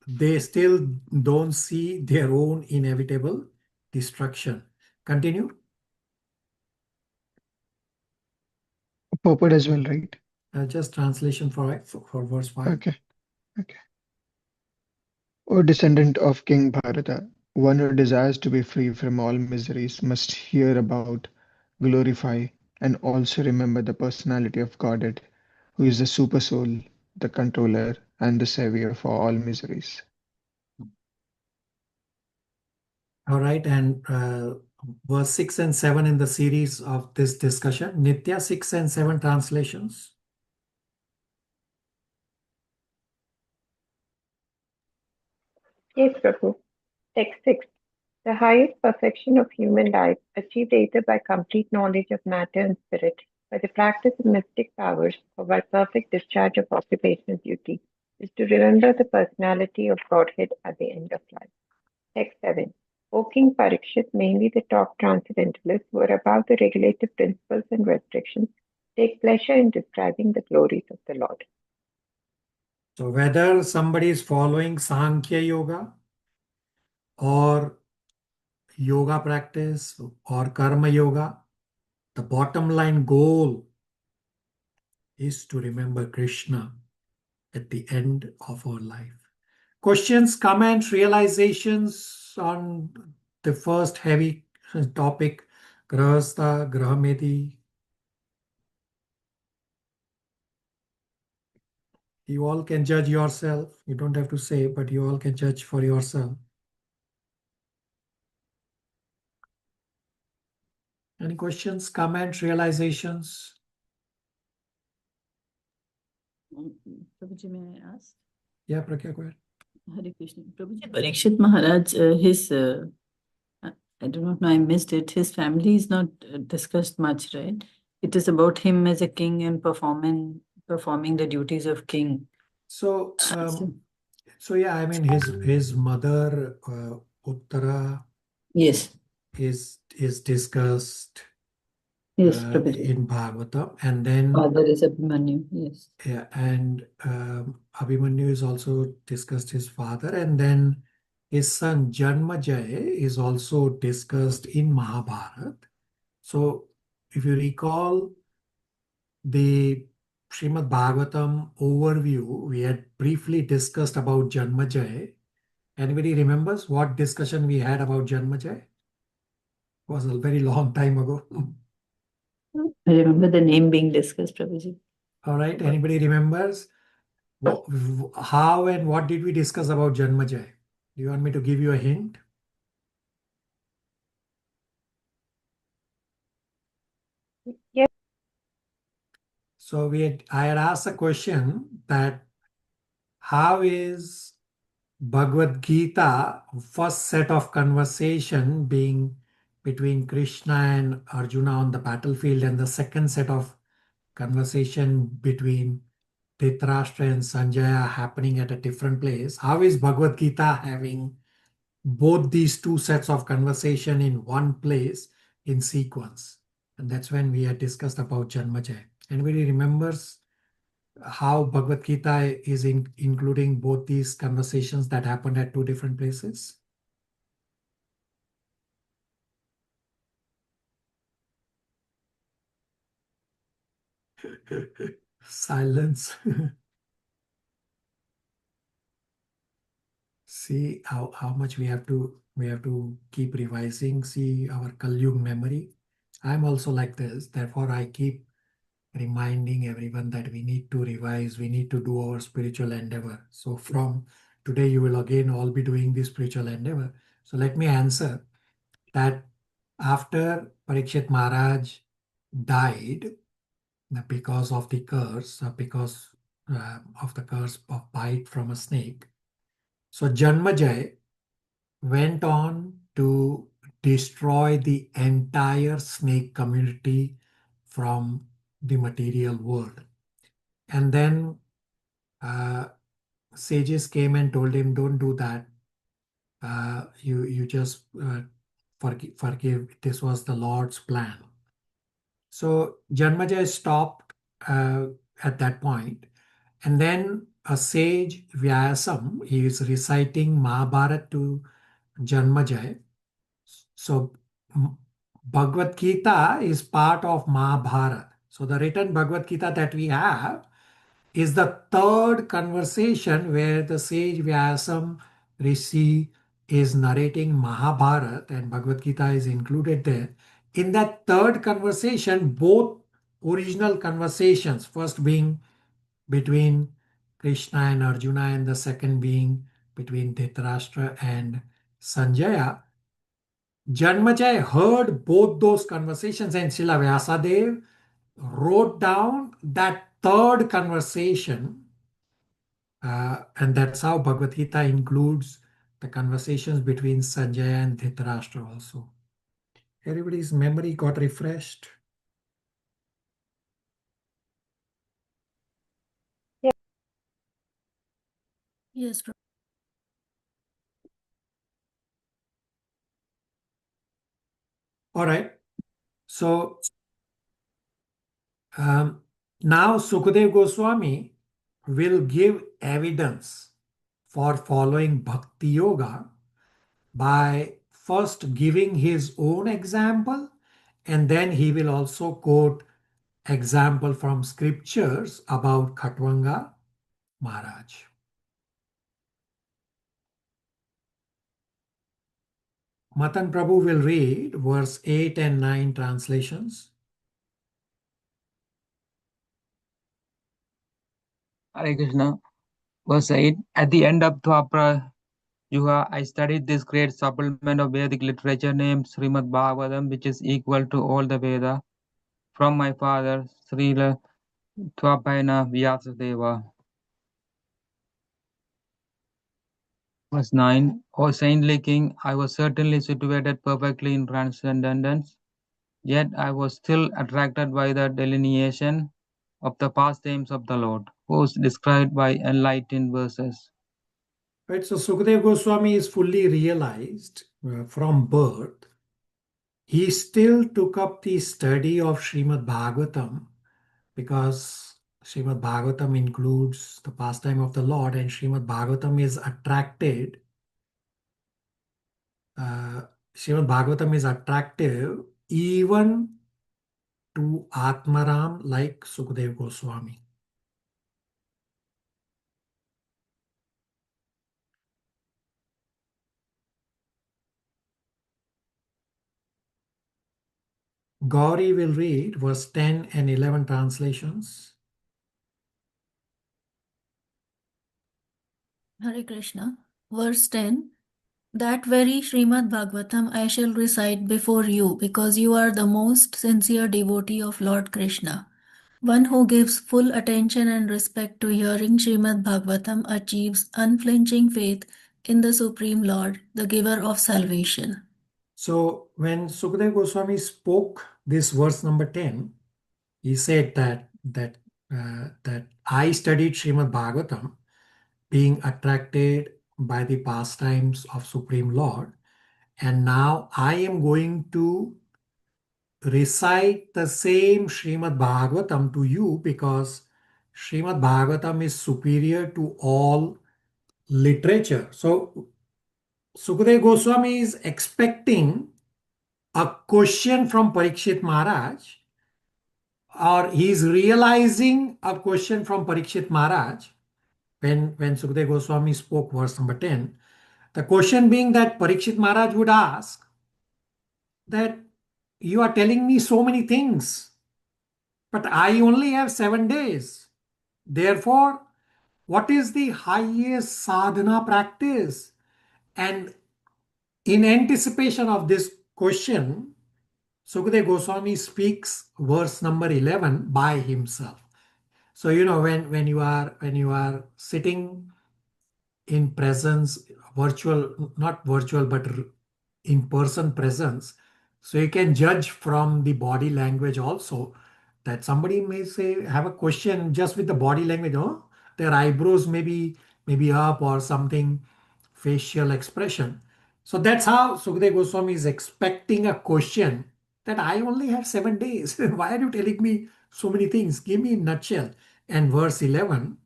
they still don't see their own inevitable destruction. Continue. Purport as well, right? Just translation for verse 5. Okay. Okay. O descendant of King Bharata, one who desires to be free from all miseries must hear about, glorify, and also remember the personality of Godhead, who is the super soul, the controller, and the savior for all miseries. All right, and verse 6 and 7 in the series of this discussion, Nitya 6 and 7 translations. Yes, Prabhu. Text 6. The highest perfection of human life, achieved either by complete knowledge of matter and spirit, by the practice of mystic powers, or by perfect discharge of occupational duty, is to remember the personality of Godhead at the end of life. Text 7. O King Parikshit, mainly the top transcendentalists who are above the regulative principles and restrictions, take pleasure in describing the glories of the Lord. So whether somebody is following Sankhya Yoga or yoga practice or karma yoga, the bottom line goal is to remember Krishna at the end of our life. Questions, comments, realizations on the first heavy topic, Grahastha, Grahamedi. You all can judge yourself. You don't have to say, but you all can judge for yourself. Any questions, comments, realizations? Prabhuji, may I ask? Yeah, Pragya, go ahead. Hare Krishna. Prabhuji, Parikshit Maharaj, I do not know, I missed it. His family is not discussed much, right? It is about him as a king and performing the duties of king. So yeah, I mean his mother Uttara Yes. is discussed Yes, Prabhuji. in Bhagavatam, and then Father is Abhimanyu. Yes. yeah, and Abhimanyu is also discussed his father, and then his son Janmajaya is also discussed in Mahabharata. So if you recall the Srimad Bhagavatam overview, we had briefly discussed about Janmajaya. Anybody remembers what discussion we had about Janmajaya? It was a very long time ago. I remember the name being discussed, Prabhuji. All right. Anybody remembers how and what did we discuss about Janmajaya? Do you want me to give you a hint? Yes. So I had asked a question that how is Bhagavad Gita first set of conversation being between Krishna and Arjuna on the battlefield, and the second set of conversation between Dhritarashtra and Sanjaya happening at a different place. How is Bhagavad Gita having both these two sets of conversation in one place in sequence? And that's when we had discussed about Janmajaya. Anybody remembers how Bhagavad Gita is including both these conversations that happened at two different places? Silence. See how much we have to keep revising. See our Kalyug memory. I'm also like this. Therefore, I keep reminding everyone that we need to revise. We need to do our spiritual endeavor. So from today, you will again all be doing this spiritual endeavor. So let me answer that after Parikshit Maharaj died because of the curse, because of the curse of bite from a snake. So Janmajaya went on to destroy the entire snake community from the material world. And then sages came and told him, don't do that. You just forgive. This was the Lord's plan. So Janmajaya stopped at that point. And then a sage, Vyasam, he is reciting Mahabharata to Janmajaya. So Bhagavad Gita is part of Mahabharata. So the written Bhagavad Gita that we have is the third conversation where the sage Vyasam Rishi is narrating Mahabharata and Bhagavad Gita is included there. In that third conversation, both original conversations, first being between Krishna and Arjuna and the second being between Dhritarashtra and Sanjaya, Janmajaya heard both those conversations and Srila Vyasadeva wrote down that third conversation, and that's how Bhagavad Gita includes the conversations between Sanjaya and Dhritarashtra also. Everybody's memory got refreshed. Yes, All right. So now Sukadeva Goswami will give evidence for following Bhakti Yoga by first giving his own example, and then he will also quote example from scriptures about Khatwanga Maharaj. Matan Prabhu will read verse 8 and 9 translations. Hare Krishna. Verse 8. At the end of Dwapara Yuga, I studied this great supplement of Vedic literature named Srimad Bhagavatam, which is equal to all the Veda, from my father, Srila Dwapayana Vyasadeva. Verse 9. O saintly king, I was certainly situated perfectly in transcendence, yet I was still attracted by the delineation of the pastimes of the Lord, who is described by enlightened verses. Right, so Sukadeva Goswami is fully realized from birth. He still took up the study of Srimad Bhagavatam because Srimad Bhagavatam includes the pastime of the Lord, and Srimad Bhagavatam is attracted. Srimad Bhagavatam is attractive even to Atmaram like Sukadeva Goswami. Gauri will read verse 10 and 11 translations. Hare Krishna. Verse 10. That very Srimad Bhagavatam I shall recite before you, because you are the most sincere devotee of Lord Krishna. One who gives full attention and respect to hearing Srimad Bhagavatam achieves unflinching faith in the Supreme Lord, the giver of salvation. So when Sukadeva Goswami spoke this verse number 10, he said that I studied Srimad Bhagavatam, being attracted by the pastimes of Supreme Lord, and now I am going to recite the same Srimad Bhagavatam to you because Srimad Bhagavatam is superior to all literature. So Sukadeva Goswami is expecting a question from Parikshit Maharaj, or he is realizing a question from Parikshit Maharaj when Sukadeva Goswami spoke verse number 10. The question being that Parikshit Maharaj would ask that you are telling me so many things, but I only have 7 days. Therefore, what is the highest sadhana practice? And in anticipation of this question, Sukadeva Goswami speaks verse number 11 by himself. So when you are sitting in presence, virtual, not virtual, but in person presence, so you can judge from the body language also that somebody may say have a question just with the body language. Oh, their eyebrows may be up or something, facial expression. So that's how Sukadeva Goswami is expecting a question that I only have 7 days. Why are you telling me so many things? Give me in nutshell. And verse 11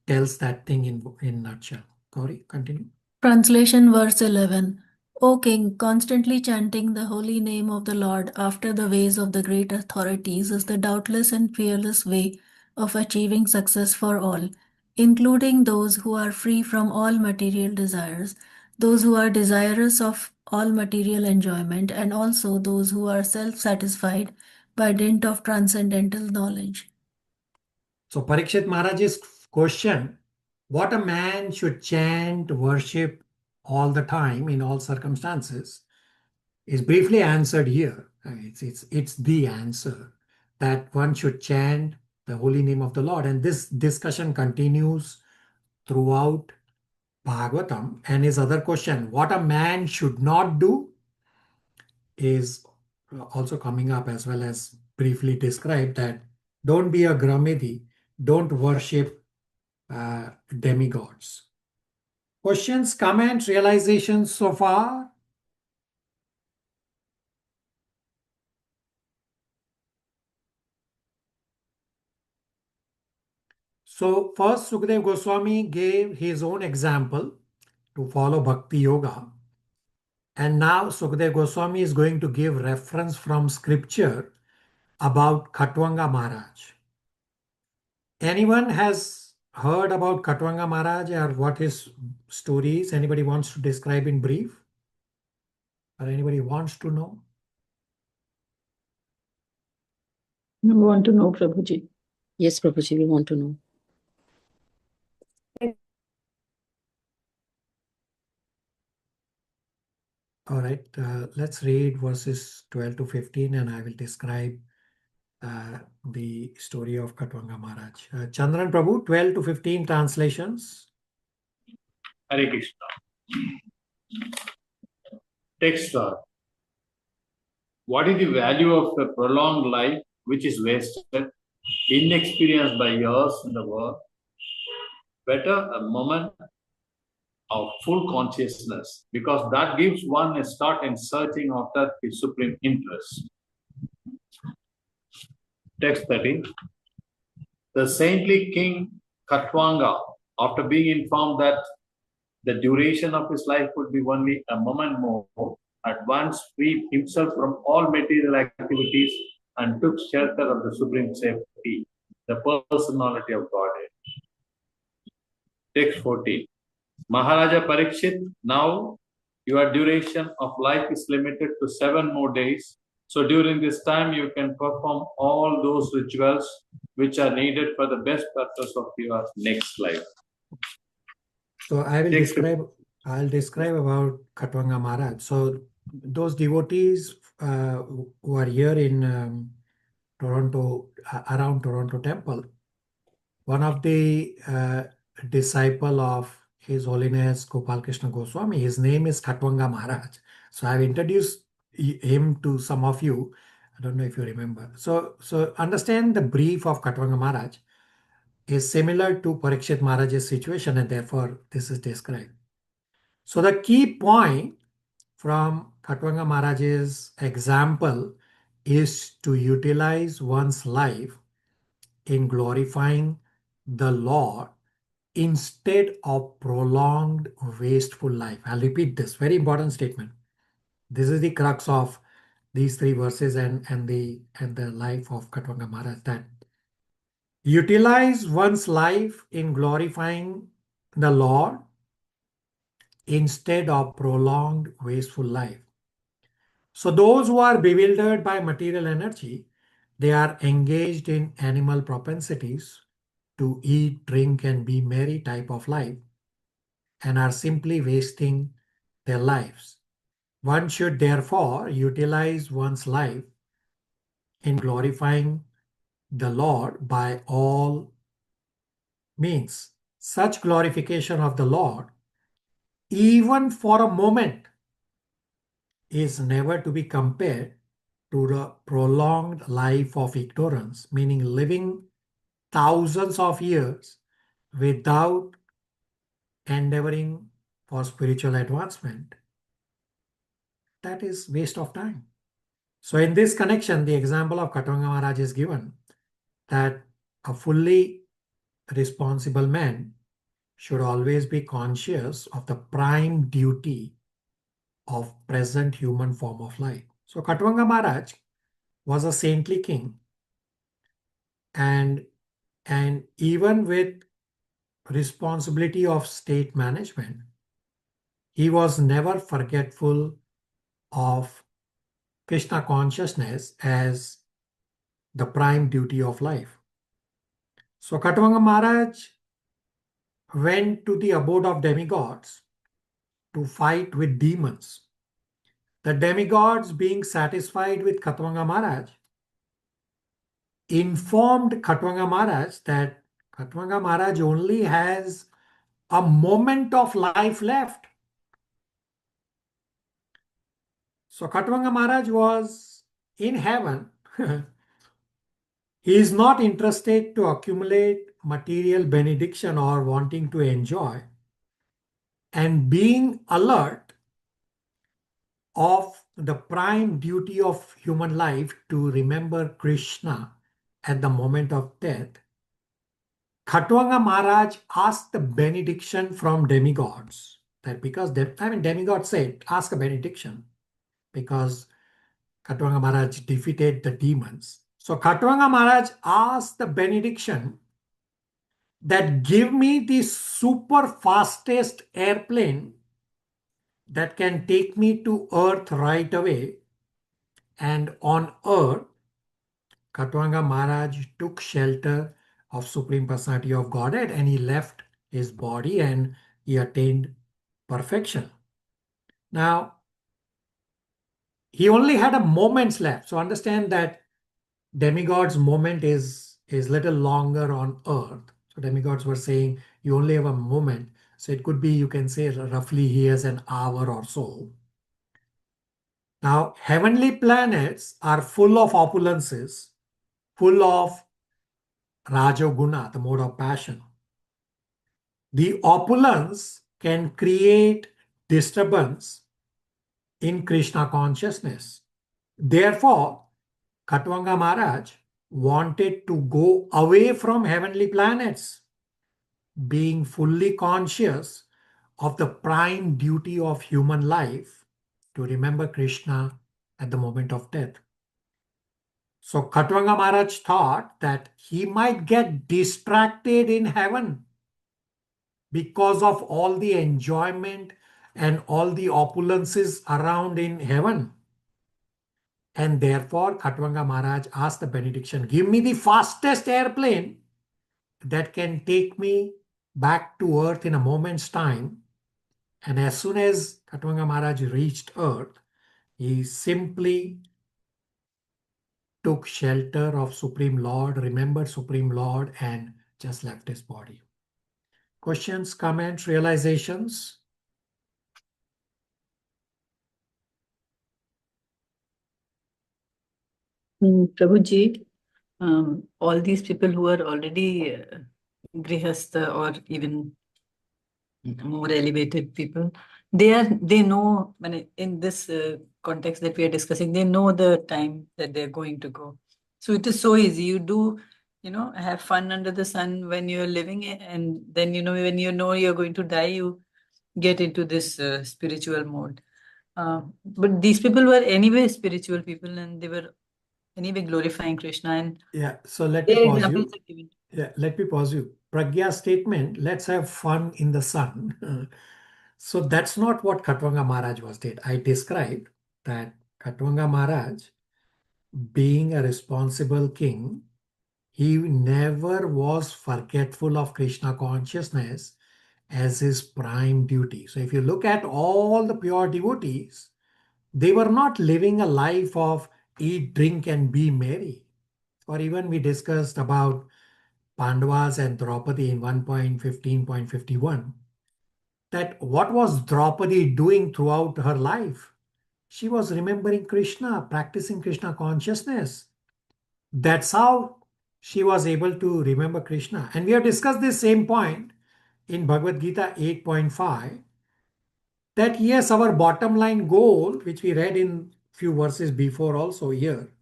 tells that thing in nutshell. Gauri, continue. Translation verse 11. O King, constantly chanting the holy name of the Lord after the ways of the great authorities is the doubtless and fearless way of achieving success for all, including those who are free from all material desires, those who are desirous of all material enjoyment, and also those who are self-satisfied by dint of transcendental knowledge. So Parikshit Maharaj's question, what a man should chant, worship all the time in all circumstances, is briefly answered here. It's the answer that one should chant the holy name of the Lord. And this discussion continues throughout Bhagavatam. And his other question, what a man should not do, is also coming up, as well as briefly described, that don't be a Gramedi, don't worship demigods. Questions, comments, realizations so far? So first, Sukadeva Goswami gave his own example to follow Bhakti Yoga. And now Sukadeva Goswami is going to give reference from scripture about Khatwanga Maharaj. Anyone has heard about Khatwanga Maharaj or what his story is? Anybody wants to describe in brief? Or anybody wants to know? We want to know, Prabhuji. Yes, Prabhuji, we want to know. All right, let's read verses 12 to 15 and I will describe the story of Khatwanga Maharaj. Chandran Prabhu, 12 to 15 translations. Hare Krishna. Text star. What is the value of a prolonged life which is wasted, inexperienced by years in the world? Better a moment of full consciousness, because that gives one a start in searching after his supreme interest. Text 13. The saintly king Khatwanga, after being informed that the duration of his life would be only a moment more, at once freed himself from all material activities and took shelter of the supreme safety, the personality of Godhead. Text 14. Maharaja Parikshit, now your duration of life is limited to 7 more days. So during this time, you can perform all those rituals which are needed for the best purpose of your next life. So I'll describe about Khatwanga Maharaj. So those devotees who are here in Toronto, around Toronto Temple, one of the disciple of His Holiness Gopal Krishna Goswami, his name is Khatwanga Maharaj. So I've introduced him to some of you. I don't know if you remember. So understand the brief of Khatwanga Maharaj is similar to Parikshit Maharaj's situation, and therefore this is described. So the key point from Khatwanga Maharaj's example is to utilize one's life in glorifying the Lord instead of prolonged wasteful life. I'll repeat this very important statement. This is the crux of these 3 verses and the life of Khatwanga Maharaj, that utilize one's life in glorifying the Lord instead of prolonged wasteful life. So those who are bewildered by material energy, they are engaged in animal propensities to eat, drink, and be merry type of life, and are simply wasting their lives. One should therefore utilize one's life in glorifying the Lord by all means. Such glorification of the Lord, even for a moment, is never to be compared to the prolonged life of ignorance, meaning living thousands of years without endeavoring for spiritual advancement, that is waste of time. So in this connection, the example of Khatwanga Maharaj is given that a fully responsible man should always be conscious of the prime duty of present human form of life. So Khatwanga Maharaj was a saintly king, and even with responsibility of state management, he was never forgetful of Krishna consciousness as the prime duty of life. So Khatwanga Maharaj went to the abode of demigods to fight with demons. The demigods, being satisfied with Khatwanga Maharaj, informed Khatwanga Maharaj that Khatwanga Maharaj only has a moment of life left. So Khatwanga Maharaj was in heaven. He is not interested to accumulate material benediction or wanting to enjoy, and being alert of the prime duty of human life to remember Krishna at the moment of death, Khatwanga Maharaj asked the benediction from demigods. That because demigods said, ask a benediction, because Khatwanga Maharaj defeated the demons. So Khatwanga Maharaj asked the benediction that give me the super fastest airplane that can take me to earth right away. And on earth, Khatwanga Maharaj took shelter of Supreme Personality of Godhead, and he left his body and he attained perfection. Now, he only had a moment's left. So understand that demigod's moment is little longer on earth. So demigods were saying you only have a moment. So it could be, you can say, roughly he has an hour or so. Now, heavenly planets are full of opulences, full of Rajoguna, the mode of passion. The opulence can create disturbance in Krishna consciousness. Therefore, Khatwanga Maharaj wanted to go away from heavenly planets, being fully conscious of the prime duty of human life to remember Krishna at the moment of death. So Khatwanga Maharaj thought that he might get distracted in heaven because of all the enjoyment and all the opulences around in heaven. And therefore, Khatwanga Maharaj asked the benediction, give me the fastest airplane that can take me back to earth in a moment's time. And as soon as Khatwanga Maharaj reached earth, he simply took shelter of Supreme Lord, remembered Supreme Lord, and just left his body. Questions, comments, realizations? Prabhuji, all these people who are already grihastha or even more elevated people, they know, in this context that we are discussing, they know the time that they're going to go. So it is so easy. You do, have fun under the sun when you're living, and then, when you're going to die, you get into this spiritual mode. But these people were anyway spiritual people, and they were anyway glorifying Krishna. And yeah, so let me their pause examples you. are given. Yeah, let me pause you. Pragya's statement, let's have fun in the sun. So that's not what Khatwanga Maharaj was did. I described that Khatwanga Maharaj, being a responsible king, he never was forgetful of Krishna consciousness as his prime duty. So if you look at all the pure devotees, they were not living a life of eat, drink, and be merry. Or even we discussed about Pandavas and Draupadi in 1.15.51, that what was Draupadi doing throughout her life? She was remembering Krishna, practicing Krishna consciousness. That's how she was able to remember Krishna. And we have discussed this same point in Bhagavad Gita 8.5, that yes, our bottom line goal, which we read in few verses before also here,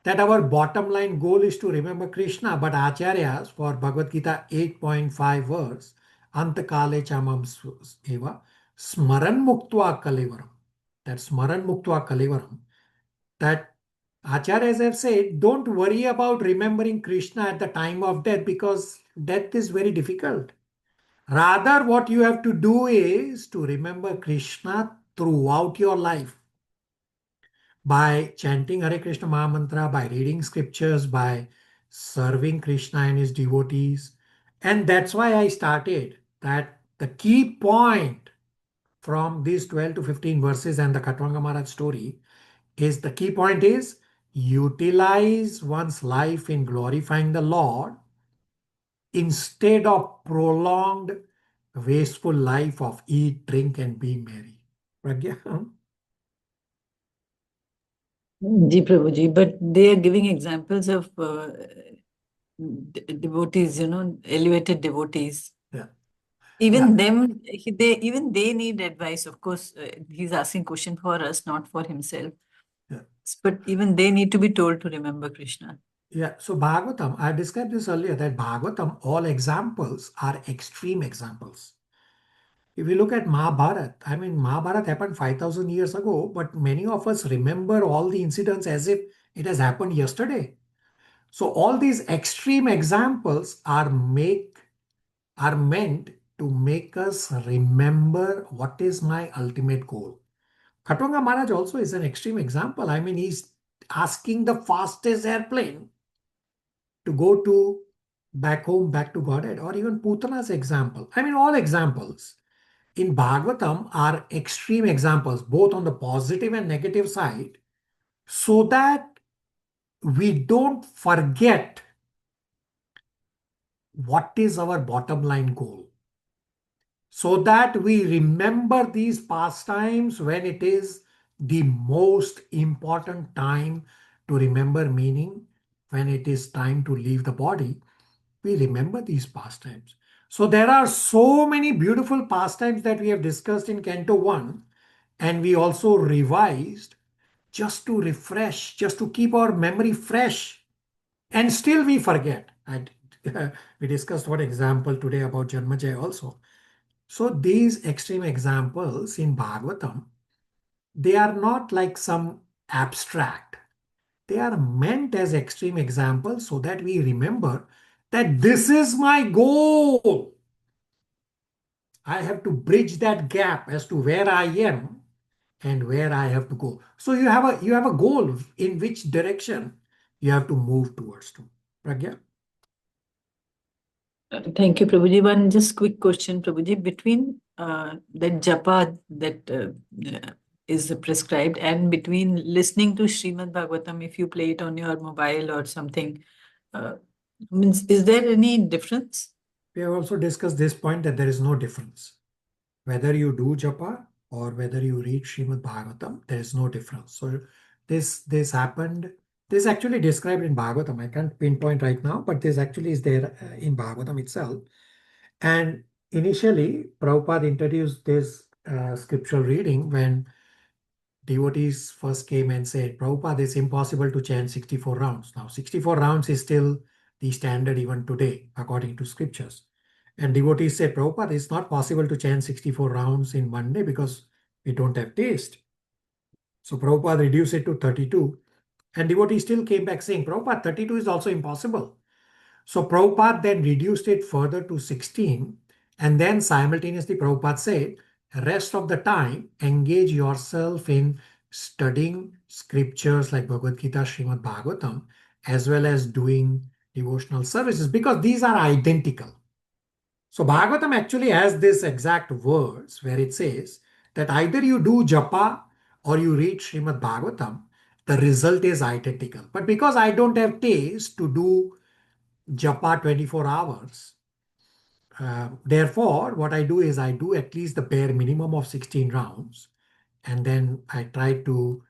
that our bottom line goal is to remember Krishna, but Acharyas for Bhagavad Gita 8.5 verse, Antakale chamam eva, smaran muktva kalevaram. That smaran muktva kalevaram, that Acharyas have said, don't worry about remembering Krishna at the time of death because death is very difficult. Rather, what you have to do is to remember Krishna throughout your life by chanting Hare Krishna Mahamantra, by reading scriptures, by serving Krishna and his devotees. And that's why I started that the key point from these 12 to 15 verses and the Katwanga Maharaj story is the key point is utilize one's life in glorifying the Lord instead of prolonged wasteful life of eat, drink and be merry. Pragya? Ji Prabhuji, but they are giving examples of devotees, elevated devotees. Yeah. Even them, they need advice. Of course, he's asking question for us, not for himself. Yeah. But even they need to be told to remember Krishna. Yeah, so Bhagavatam, I described this earlier, that Bhagavatam, all examples are extreme examples. If we look at Mahabharata, I mean, Mahabharata happened 5,000 years ago, but many of us remember all the incidents as if it has happened yesterday. So all these extreme examples are meant to make us remember what is my ultimate goal. Khatvanga Maharaj also is an extreme example. I mean, he's asking the fastest airplane to go to back home, back to Godhead, or even Putana's example. I mean, all examples in Bhagavatam are extreme examples, both on the positive and negative side, so that we don't forget what is our bottom line goal. So that we remember these pastimes when it is the most important time to remember, meaning when it is time to leave the body, we remember these pastimes. So there are so many beautiful pastimes that we have discussed in Canto 1, and we also revised just to refresh, just to keep our memory fresh. And still we forget. We discussed one example today about Janmajaya also. So these extreme examples in Bhagavatam, they are not like some abstract. They are meant as extreme examples so that we remember that this is my goal. I have to bridge that gap as to where I am and where I have to go. So you have a goal in which direction you have to move towards to. Pragya? Thank you, Prabhuji. One just quick question, Prabhuji. Between that japa that is prescribed and between listening to Srimad Bhagavatam, if you play it on your mobile or something, is there any difference? We have also discussed this point that there is no difference. Whether you do japa or whether you read Srimad Bhagavatam, there is no difference. So this happened. This is actually described in Bhagavatam. I can't pinpoint right now, but this actually is there in Bhagavatam itself. And initially, Prabhupada introduced this scriptural reading when devotees first came and said, Prabhupada, it's impossible to chant 64 rounds. Now, 64 rounds is still the standard even today, according to scriptures. And devotees said, Prabhupada, it's not possible to chant 64 rounds in one day because we don't have taste. So Prabhupada reduced it to 32. And devotees still came back saying, Prabhupada, 32 is also impossible. So Prabhupada then reduced it further to 16. And then simultaneously Prabhupada said, rest of the time, engage yourself in studying scriptures like Bhagavad Gita, Srimad Bhagavatam, as well as doing devotional services, because these are identical. So Bhagavatam actually has this exact words where it says that either you do japa or you read Srimad Bhagavatam, the result is identical. But because I don't have taste to do japa 24 hours, therefore, what I do is I do at least the bare minimum of 16 rounds. And then I try to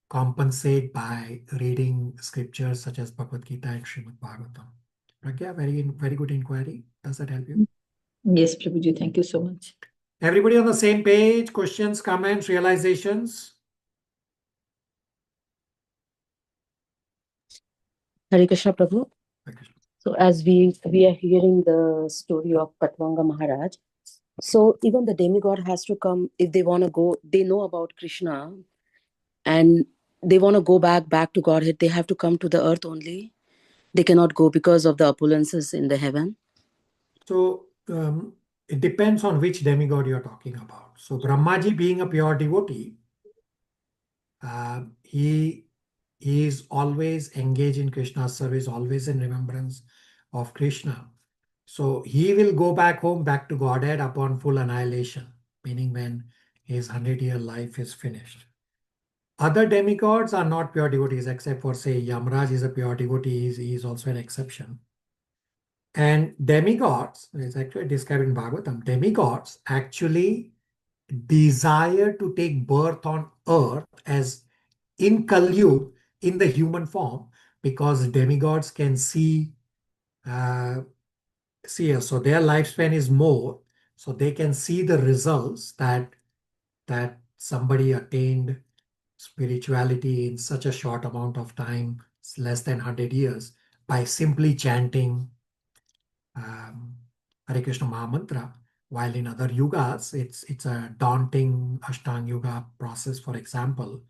compensate by reading scriptures such as Bhagavad Gita and Srimad Bhagavatam. Pragya, very good inquiry. Does that help you? Yes, Prabhuji. Thank you so much. Everybody on the same page? Questions, comments, realizations? Hare Krishna Prabhu. Hare Krishna. So as we are hearing the story of Katwanga Maharaj, so even the demigod has to come if they want to go. They know about Krishna, and they want to go back to Godhead. They have to come to the earth only. They cannot go because of the opulences in the heaven. So it depends on which demigod you're talking about. So Brahmaji, being a pure devotee, he is always engaged in Krishna's service, always in remembrance of Krishna. So he will go back home, back to Godhead upon full annihilation, meaning when his 100-year life is finished. Other demigods are not pure devotees, except for, say, Yamraj is a pure devotee. He is also an exception. And demigods, it's actually described in Bhagavatam, demigods actually desire to take birth on earth as in Kali Yuga, in the human form, because demigods can see us. So their lifespan is more, so they can see the results that somebody attained spirituality in such a short amount of time, less than 100 years, by simply chanting Hare Krishna Mahamantra, while in other yugas, it's a daunting Ashtanga Yuga process, for example.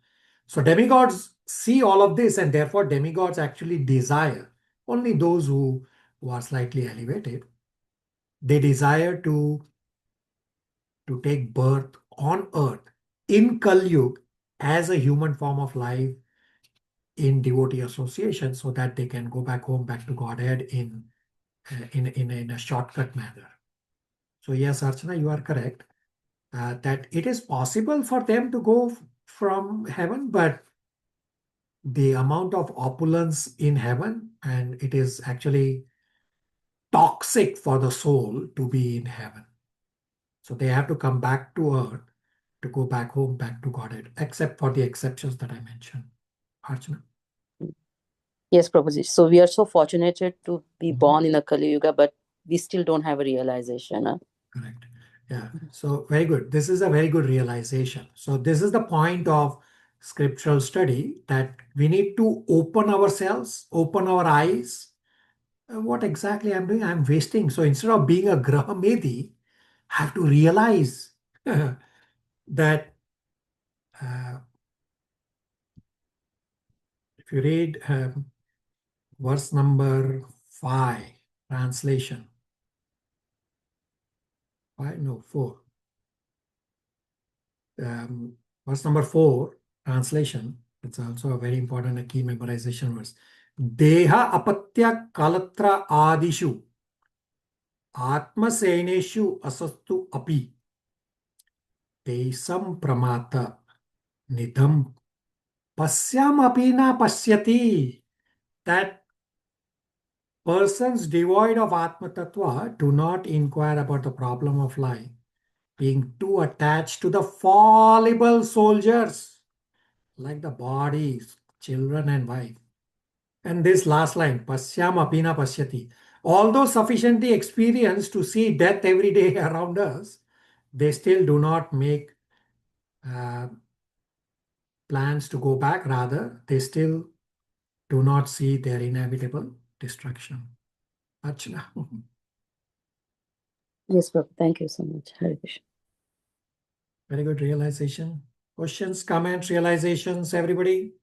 So demigods see all of this, and therefore demigods actually desire, only those who are slightly elevated, they desire to take birth on earth in Kali Yuga as a human form of life in devotee association, so that they can go back home, back to Godhead in a shortcut manner. So yes, Archana, you are correct that it is possible for them to go from heaven, but the amount of opulence in heaven, and it is actually toxic for the soul to be in heaven. So they have to come back to earth to go back home, back to Godhead, except for the exceptions that I mentioned. Archana. Yes, Prabhuji. So we are so fortunate to be born in a Kali Yuga, but we still don't have a realization. Correct. Yeah. So very good. This is a very good realization. So this is the point of scriptural study, that we need to open ourselves, open our eyes. What exactly I'm doing? I'm wasting. So instead of being a Graha Medi, I have to realize that if you read verse number 5, translation. 5, no, 4. Verse number 4, translation. It's also a very important, a key memorization verse. Deha apatya kalatra adishu atma seneshu asastu api tesam pramata nidham pasyam api na pasyati. That persons devoid of Atma Tattva do not inquire about the problem of life, being too attached to the fallible soldiers, like the bodies, children and wife. And this last line, Pasyam apina pasyati. Although sufficiently experienced to see death every day around us, they still do not make plans to go back. Rather, they still do not see their inevitable destruction. Archana. Yes, Prabhu. Thank you so much. Hare Krishna. Very good realization. Questions, comments, realizations, everybody?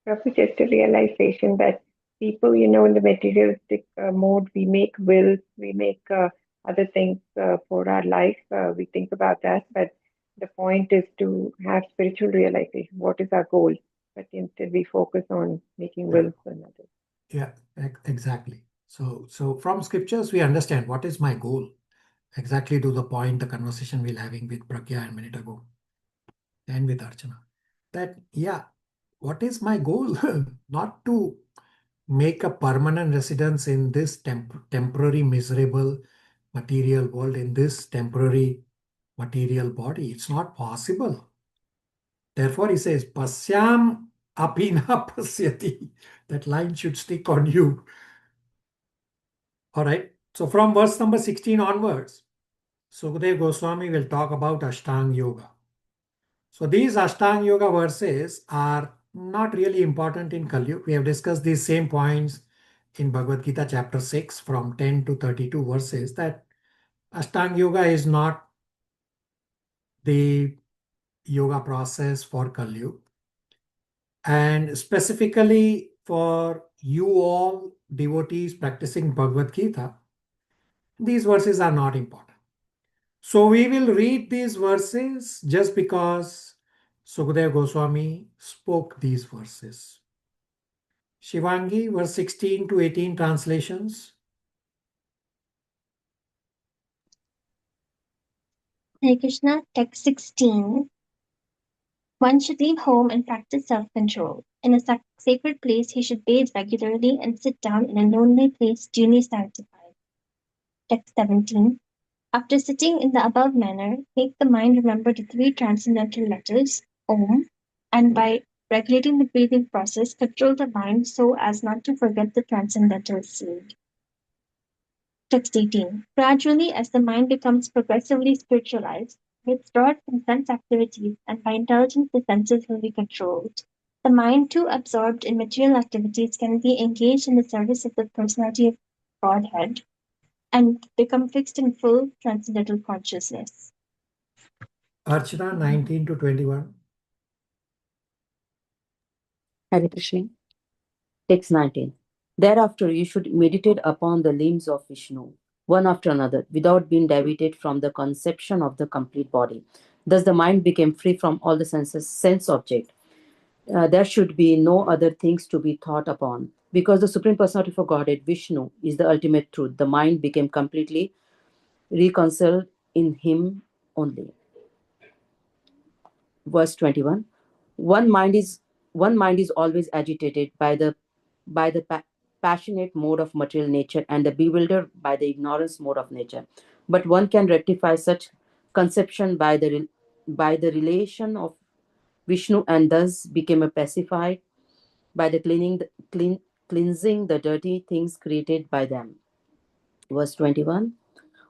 Probably just a realization that people, in the materialistic mode, we make wills, we make other things for our life. We think about that, but the point is to have spiritual realization. What is our goal? But instead, we focus on making wills for others. Yeah, exactly. So from scriptures, we understand what is my goal. Exactly to the point, the conversation we're having with Pragya a minute ago and with Archana. That, yeah, what is my goal? Not to make a permanent residence in this temporary miserable material world, in this temporary material body. It's not possible. Therefore, he says, Pasyam apina pasyati. That line should stick on you. All right. So from verse number 16 onwards, Sukadeva Goswami will talk about Ashtanga Yoga. So these Ashtanga Yoga verses are not really important in Kali Yuga. We have discussed these same points in Bhagavad Gita chapter 6 from 10 to 32 verses, that Ashtanga Yoga is not the yoga process for Kali Yuga. And specifically for you all devotees practicing Bhagavad Gita, these verses are not important. So we will read these verses just because Sukadeva Goswami spoke these verses. Shivangi, verse 16 to 18 translations. Hare Krishna, text 16. One should leave home and practice self-control. In a sacred place, he should bathe regularly and sit down in a lonely place duly sanctified. Text 17. After sitting in the above manner, make the mind remember the three transcendental letters, Om, and by regulating the breathing process, control the mind so as not to forget the transcendental seed. Text 18. Gradually, as the mind becomes progressively spiritualized, withdrawn from sense activities, and by intelligence the senses will be controlled. The mind, too absorbed in material activities, can be engaged in the service of the personality of Godhead and become fixed in full transcendental consciousness. Archana, 19 to 21. Hare Krishna. Text 19. Thereafter, you should meditate upon the limbs of Vishnu, one after another, without being deviated from the conception of the complete body. Thus, the mind became free from all the sense object. There should be no other things to be thought upon. Because the Supreme Personality of Godhead, Vishnu, is the ultimate truth, the mind became completely reconciled in him only. Verse 21. One mind is always agitated by the passionate mode of material nature and bewildered by the ignorance mode of nature. But one can rectify such conception by the relation of Vishnu, and thus became a pacified by the cleansing the dirty things created by them. Verse 21.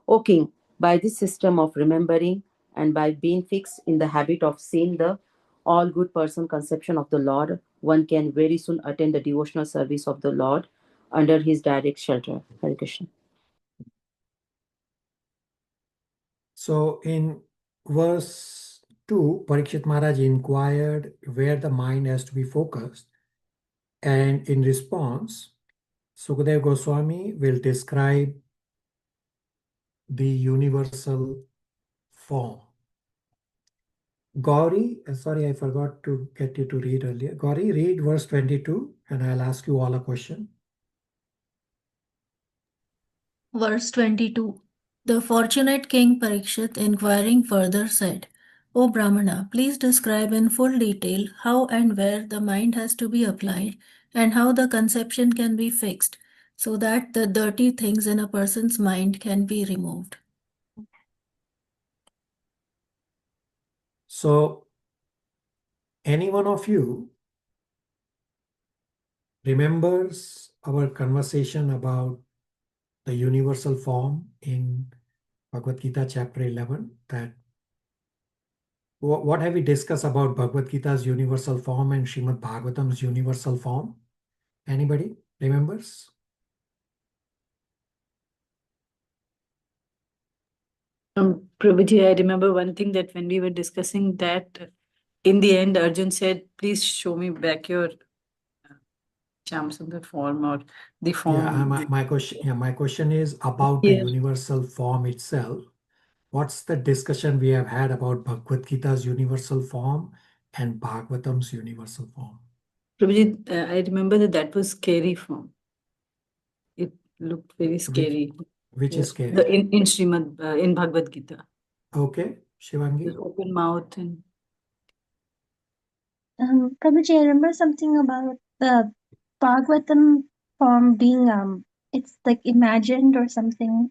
O king, by this system of remembering and by being fixed in the habit of seeing the all good person conception of the Lord, one can very soon attain the devotional service of the Lord under his direct shelter. Hare Krishna. So in verse 2, Parikshit Maharaj inquired where the mind has to be focused. And in response, Sukadeva Goswami will describe the universal form. Gauri, sorry, I forgot to get you to read earlier. Gauri, read verse 22 and I'll ask you all a question. Verse 22. The fortunate King Parikshit, inquiring further, said, O Brahmana, please describe in full detail how and where the mind has to be applied and how the conception can be fixed so that the dirty things in a person's mind can be removed. So, any one of you remembers our conversation about the universal form in Bhagavad Gita chapter 11? That what have we discussed about Bhagavad Gita's universal form and Srimad Bhagavatam's universal form? Anybody remembers? Prabhuji, I remember one thing, that when we were discussing that, in the end, Arjun said, please show me back your Shamsundar form or the form. Yeah, my question is about the universal form itself. What's the discussion we have had about Bhagavad Gita's universal form and Bhagavatam's universal form? Prabhuji, I remember that was scary form. It looked very scary. Which is scary? In Srimad, in Bhagavad Gita. Okay, Shivangi. The open mouth and. Prabhuji, I remember something about the Bhagavatam form being it's like imagined or something.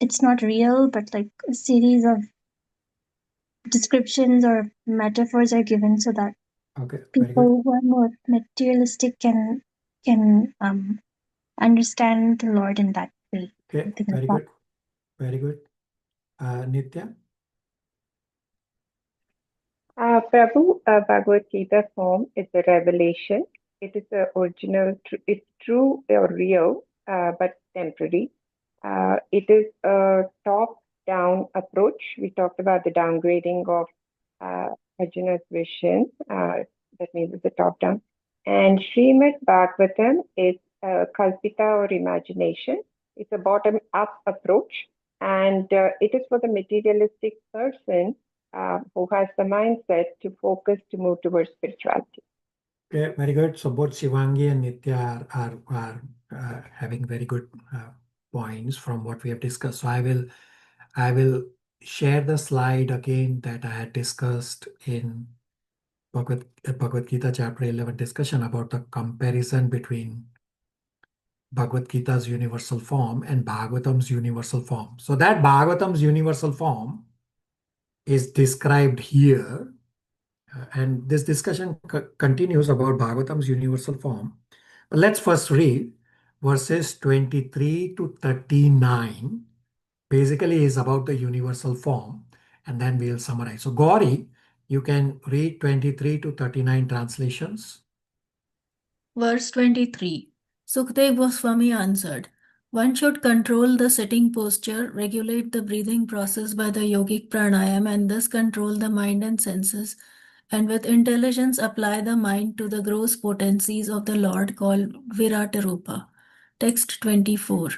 It's not real, but like a series of descriptions or metaphors are given so that people who are more materialistic can understand the Lord in that faith, Okay, something like very that. good. Very good. Nitya? Prabhu, Bhagavad Gita form is a revelation. It is the original, it's true or real, but temporary. It is a top-down approach. We talked about the downgrading of Arjuna's vision. That means it's a top-down. And Srimad Bhagavatam is Kalpita or imagination. It's a bottom-up approach. And it is for the materialistic person who has the mindset to focus to move towards spirituality. Okay, very good. So both Shivangi and Nitya are having very good points from what we have discussed. So I will share the slide again that I had discussed in Bhagavad Gita chapter 11 discussion about the comparison between Bhagavad Gita's universal form and Bhagavatam's universal form. So that Bhagavatam's universal form is described here. And this discussion continues about Bhagavatam's universal form. But let's first read verses 23 to 39. Basically is about the universal form, and then we'll summarize. So Gauri, you can read 23 to 39 translations. Verse 23. Sukdev Goswami answered, one should control the sitting posture, regulate the breathing process by the yogic pranayam, and thus control the mind and senses, and with intelligence apply the mind to the gross potencies of the Lord called Virata Rupa. Text 24.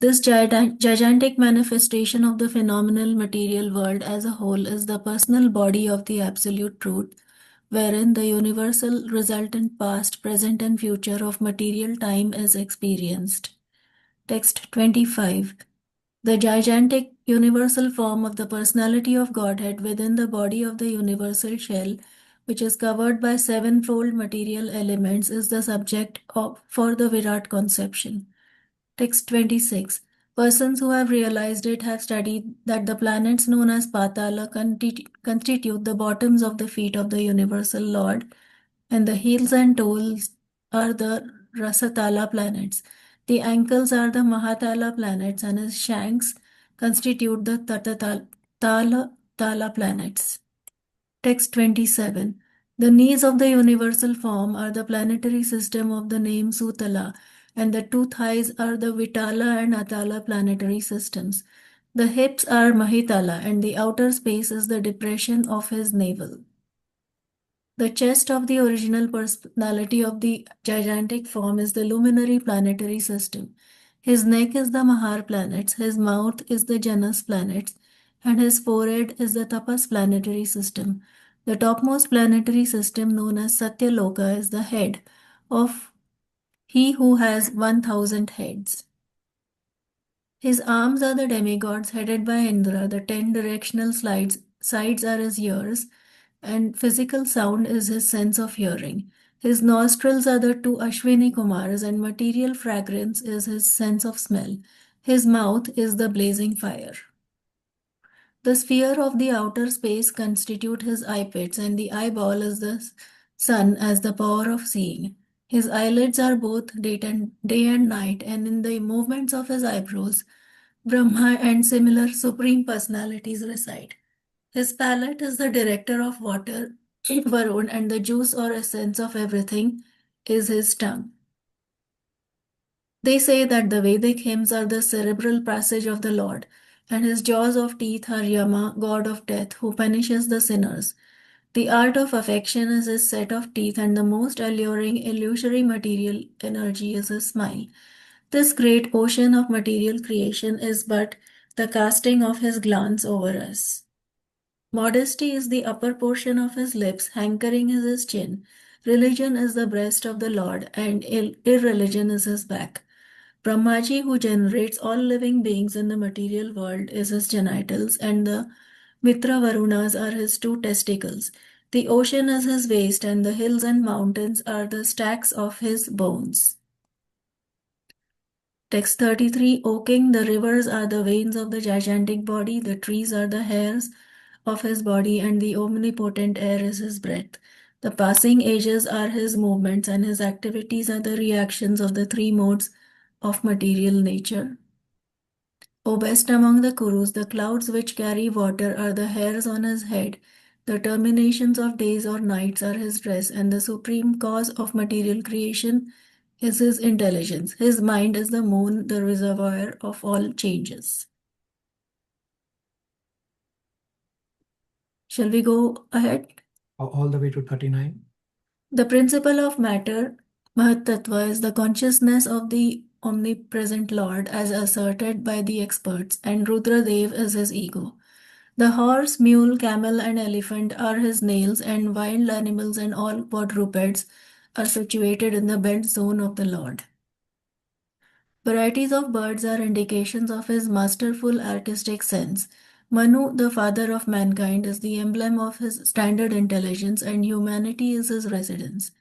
This gigantic manifestation of the phenomenal material world as a whole is the personal body of the Absolute Truth, wherein the universal resultant past, present, and future of material time is experienced. Text 25. The gigantic universal form of the personality of Godhead within the body of the universal shell, which is covered by sevenfold material elements, is the subject for the Virat conception. Text 26. Persons who have realized it have studied that the planets known as Patala constitute the bottoms of the feet of the universal Lord, and the heels and toes are the Rasatala planets. The ankles are the Mahatala planets, and his shanks constitute the Tala planets. Text 27. The knees of the universal form are the planetary system of the name Sutala, and the two thighs are the Vitala and Atala planetary systems. The hips are Mahitala, and the outer space is the depression of his navel. The chest of the original personality of the gigantic form is the luminary planetary system. His neck is the Mahar planets, his mouth is the Janus planets, and his forehead is the Tapas planetary system. The topmost planetary system, known as Satyaloka, is the head of he who has 1,000 heads. His arms are the demigods headed by Indra. The 10 directional sides are his ears, and physical sound is his sense of hearing. His nostrils are the two Ashwini Kumars, and material fragrance is his sense of smell. His mouth is the blazing fire. The sphere of the outer space constitute his eye pits, and the eyeball is the sun as the power of seeing. His eyelids are both day and night, and in the movements of his eyebrows, Brahma and similar supreme personalities reside. His palate is the director of water, Varun, and the juice or essence of everything is his tongue. They say that the Vedic hymns are the cerebral passage of the Lord, and his jaws of teeth are Yama, god of death, who punishes the sinners. The art of affection is his set of teeth, and the most alluring illusory material energy is his smile. This great ocean of material creation is but the casting of his glance over us. Modesty is the upper portion of his lips, hankering is his chin. Religion is the breast of the Lord, and irreligion is his back. Brahmaji, who generates all living beings in the material world, is his genitals, and the Mitra Varunas are his two testicles. The ocean is his waist, and the hills and mountains are the stacks of his bones. Text 33. O king, the rivers are the veins of the gigantic body, the trees are the hairs of his body, and the omnipotent air is his breath. The passing ages are his movements, and his activities are the reactions of the three modes of material nature. O best among the Kurus, the clouds which carry water are the hairs on his head. The terminations of days or nights are his dress, and the supreme cause of material creation is his intelligence. His mind is the moon, the reservoir of all changes. Shall we go ahead? All the way to 39. The principle of matter, Mahat Tattva, is the consciousness of the omnipresent Lord as asserted by the experts, and Rudradev is his ego. The horse, mule, camel, and elephant are his nails, and wild animals and all quadrupeds are situated in the bent zone of the Lord. Varieties of birds are indications of his masterful artistic sense. Manu, the father of mankind, is the emblem of his standard intelligence, and humanity is his residence.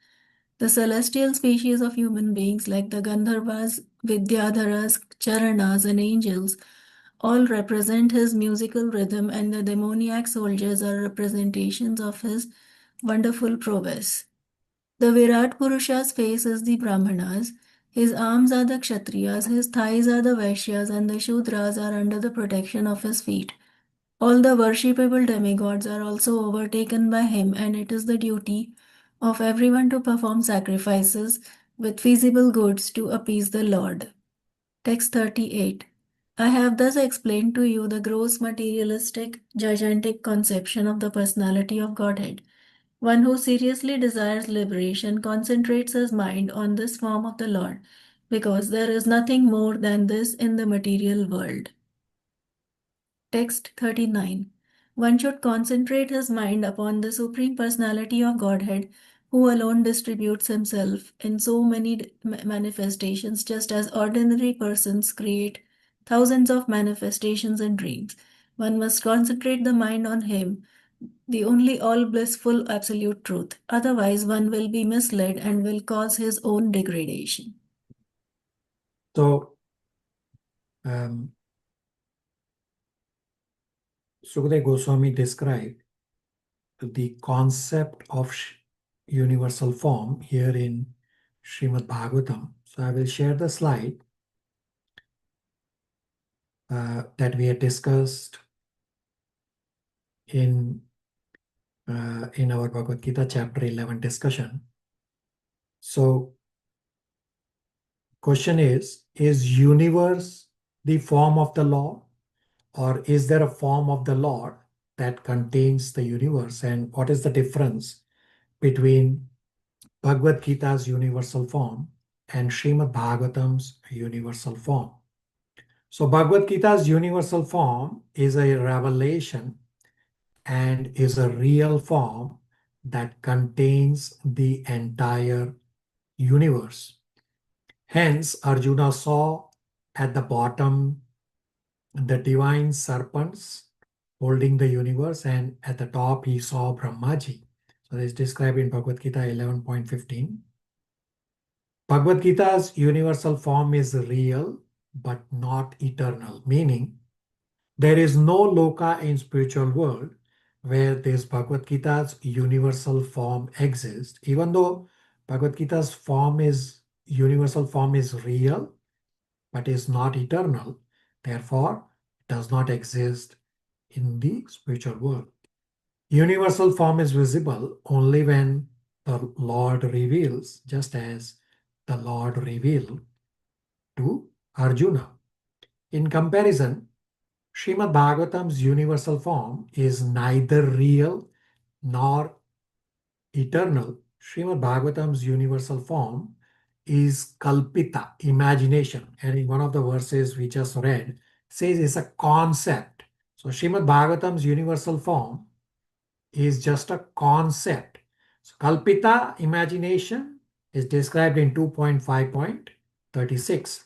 The celestial species of human beings, like the Gandharvas, Vidyadharas, Charanas, and angels, all represent his musical rhythm, and the demoniac soldiers are representations of his wonderful prowess. The Virat Purusha's face is the Brahmanas, his arms are the Kshatriyas, his thighs are the Vaishyas, and the Shudras are under the protection of his feet. All the worshipable demigods are also overtaken by him, and it is the duty of everyone to perform sacrifices with feasible goods to appease the Lord. Text 38. I have thus explained to you the gross materialistic, gigantic conception of the personality of Godhead. One who seriously desires liberation concentrates his mind on this form of the Lord, because there is nothing more than this in the material world. Text 39. One should concentrate his mind upon the Supreme Personality of Godhead, who alone distributes himself in so many manifestations, just as ordinary persons create thousands of manifestations in dreams. One must concentrate the mind on him, the only all blissful absolute truth. Otherwise, one will be misled and will cause his own degradation. So, Sukadeva Goswami described the concept of universal form here in Srimad Bhagavatam. So I will share the slide that we had discussed in our Bhagavad Gita chapter 11 discussion. So question is universe the form of the Lord, or is there a form of the Lord that contains the universe? And what is the difference between Bhagavad Gita's universal form and Srimad Bhagavatam's universal form? So Bhagavad Gita's universal form is a revelation and is a real form that contains the entire universe. Hence, Arjuna saw at the bottom the divine serpents holding the universe, and at the top he saw Brahmaji. So this is described in Bhagavad Gita 11.15. Bhagavad Gita's universal form is real but not eternal, meaning there is no loka in spiritual world where this Bhagavad Gita's universal form exists. Even though Bhagavad Gita's universal form is real but is not eternal, therefore it does not exist in the spiritual world. Universal form is visible only when the Lord reveals, just as the Lord revealed to Arjuna. In comparison, Srimad Bhagavatam's universal form is neither real nor eternal. Srimad Bhagavatam's universal form is kalpita, imagination. And in one of the verses we just read, says it's a concept. So Srimad Bhagavatam's universal form is just a concept. So kalpita, imagination, is described in 2.5.36.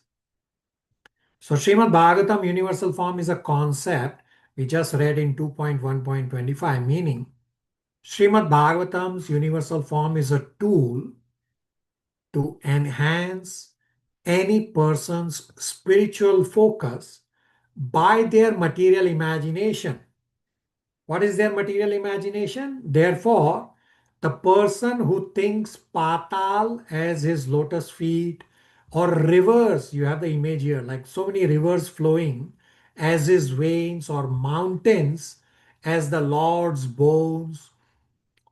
So Srimad Bhagavatam universal form is a concept we just read in 2.1.25, meaning Srimad Bhagavatam's universal form is a tool to enhance any person's spiritual focus by their material imagination. What is their material imagination? Therefore, the person who thinks Patal as his lotus feet, or rivers, you have the image here, like so many rivers flowing, as his veins, or mountains as the Lord's bones,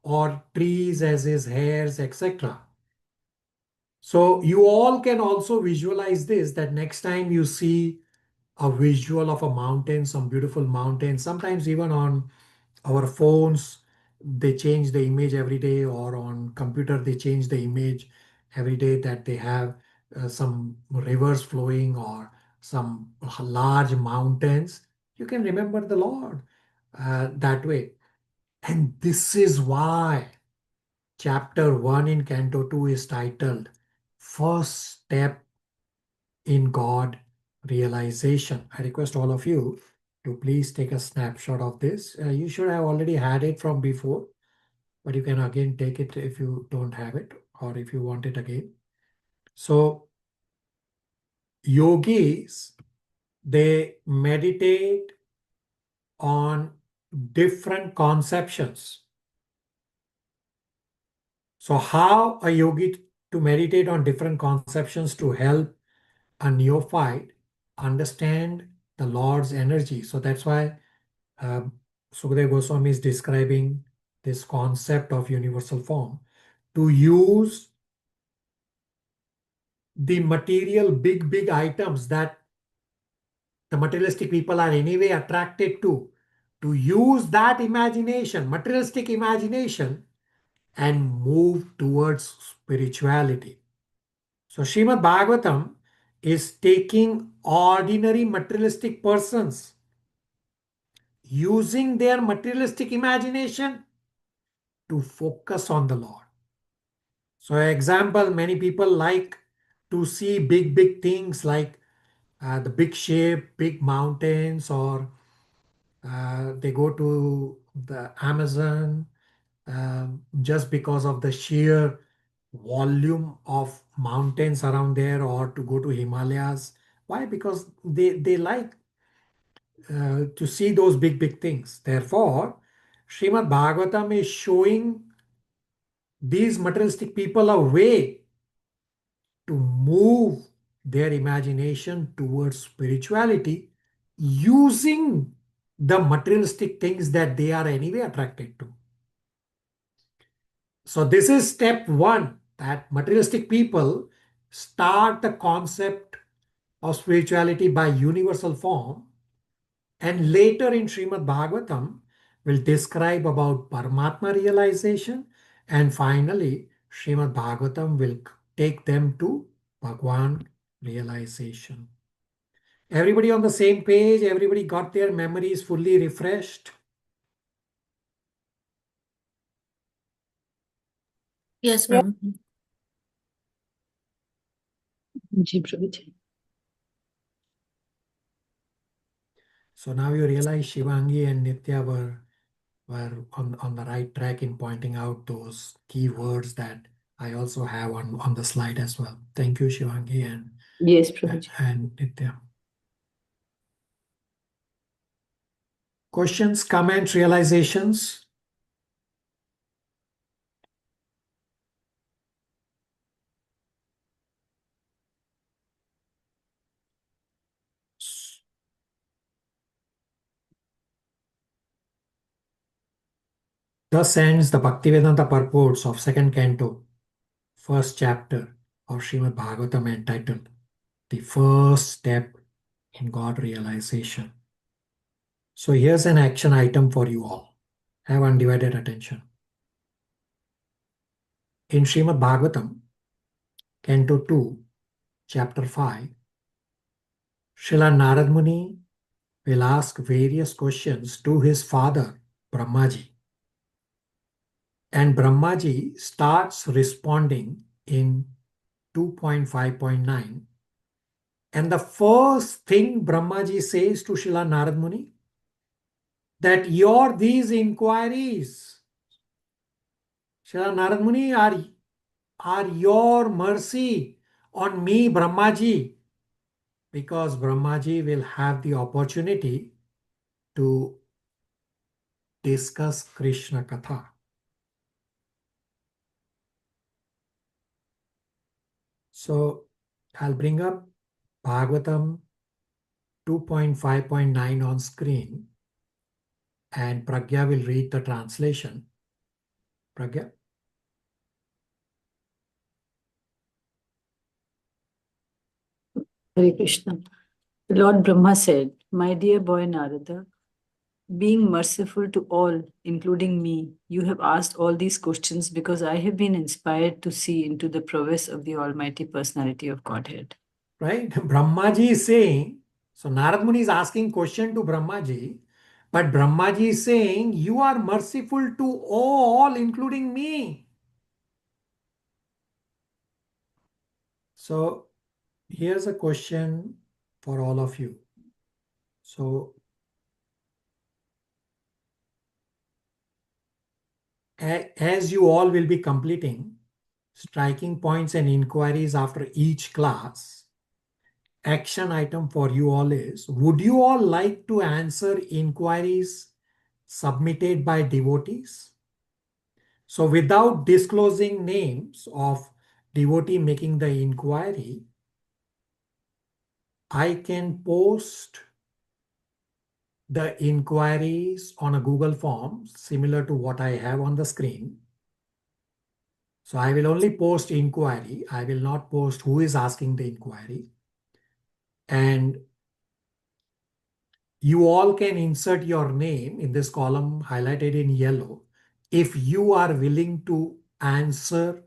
or trees as his hairs, etc. So you all can also visualize this, that next time you see a visual of a mountain, some beautiful mountain, sometimes even on our phones, they change the image every day, or on computer, they change the image every day, that they have some rivers flowing or some large mountains. You can remember the Lord that way. And this is why chapter 1 in Canto 2 is titled First Step in God Realization. I request all of you to please take a snapshot of this. You should have already had it from before, but you can again take it if you don't have it, or if you want it again. So yogis, they meditate on different conceptions. So how a yogi to meditate on different conceptions to help a neophyte understand the Lord's energy. So that's why Sukadeva Goswami is describing this concept of universal form to use the material big items that the materialistic people are anyway attracted to use that imagination, materialistic imagination, and move towards spirituality. So Srimad Bhagavatam is taking ordinary materialistic persons, using their materialistic imagination to focus on the Lord. So example, many people like to see big things like the big shape, big mountains, or they go to the Amazon just because of the sheer volume of mountains around there, or to go to Himalayas. Why? Because they like to see those big things. Therefore, Srimad Bhagavatam is showing these materialistic people a way to move their imagination towards spirituality using the materialistic things that they are anyway attracted to. So this is step 1, that materialistic people start the concept of spirituality by universal form, and later in Srimad Bhagavatam will describe about Paramatma realization, and finally Srimad Bhagavatam will take them to Bhagwan realization. Everybody on the same page? Everybody got their memories fully refreshed? Yes, Yeah. Prabhupada. Ji Prabhuji. So now you realize Shivangi and Nitya were on the right track in pointing out those key words that I also have on the slide as well. Thank you, Shivangi Yes, Prabhuji. and Nitya. Questions, comments, realizations? Thus ends the Bhaktivedanta purports of second canto, first chapter of Srimad Bhagavatam, entitled The First Step in God Realization. So here's an action item for you all. Have undivided attention. In Srimad Bhagavatam, Canto 2, Chapter 5, Srila Narad Muni will ask various questions to his father, Brahmaji. And Brahmaji starts responding in 2.5.9. And the first thing Brahmaji says to Srila Narad Muni, that these inquiries, Srila Narad Muni, are your mercy on me, Brahmaji, because Brahmaji will have the opportunity to discuss Krishna Katha. So I'll bring up Bhagavatam 2.5.9 on screen, and Pragya will read the translation. Pragya? Hare Krishna. Lord Brahma said, "My dear boy Narada, being merciful to all, including me, you have asked all these questions because I have been inspired to see into the prowess of the Almighty Personality of Godhead." Right? Brahmaji is saying, so Narad Muni is asking question to Brahmaji, but Brahmaji is saying, you are merciful to all, including me. So here's a question for all of you. So as you all will be completing striking points and inquiries after each class, action item for you all is, would you all like to answer inquiries submitted by devotees? So without disclosing names of devotee making the inquiry, I can post the inquiries on a Google form similar to what I have on the screen. So I will only post inquiry. I will not post who is asking the inquiry. And you all can insert your name in this column highlighted in yellow if you are willing to answer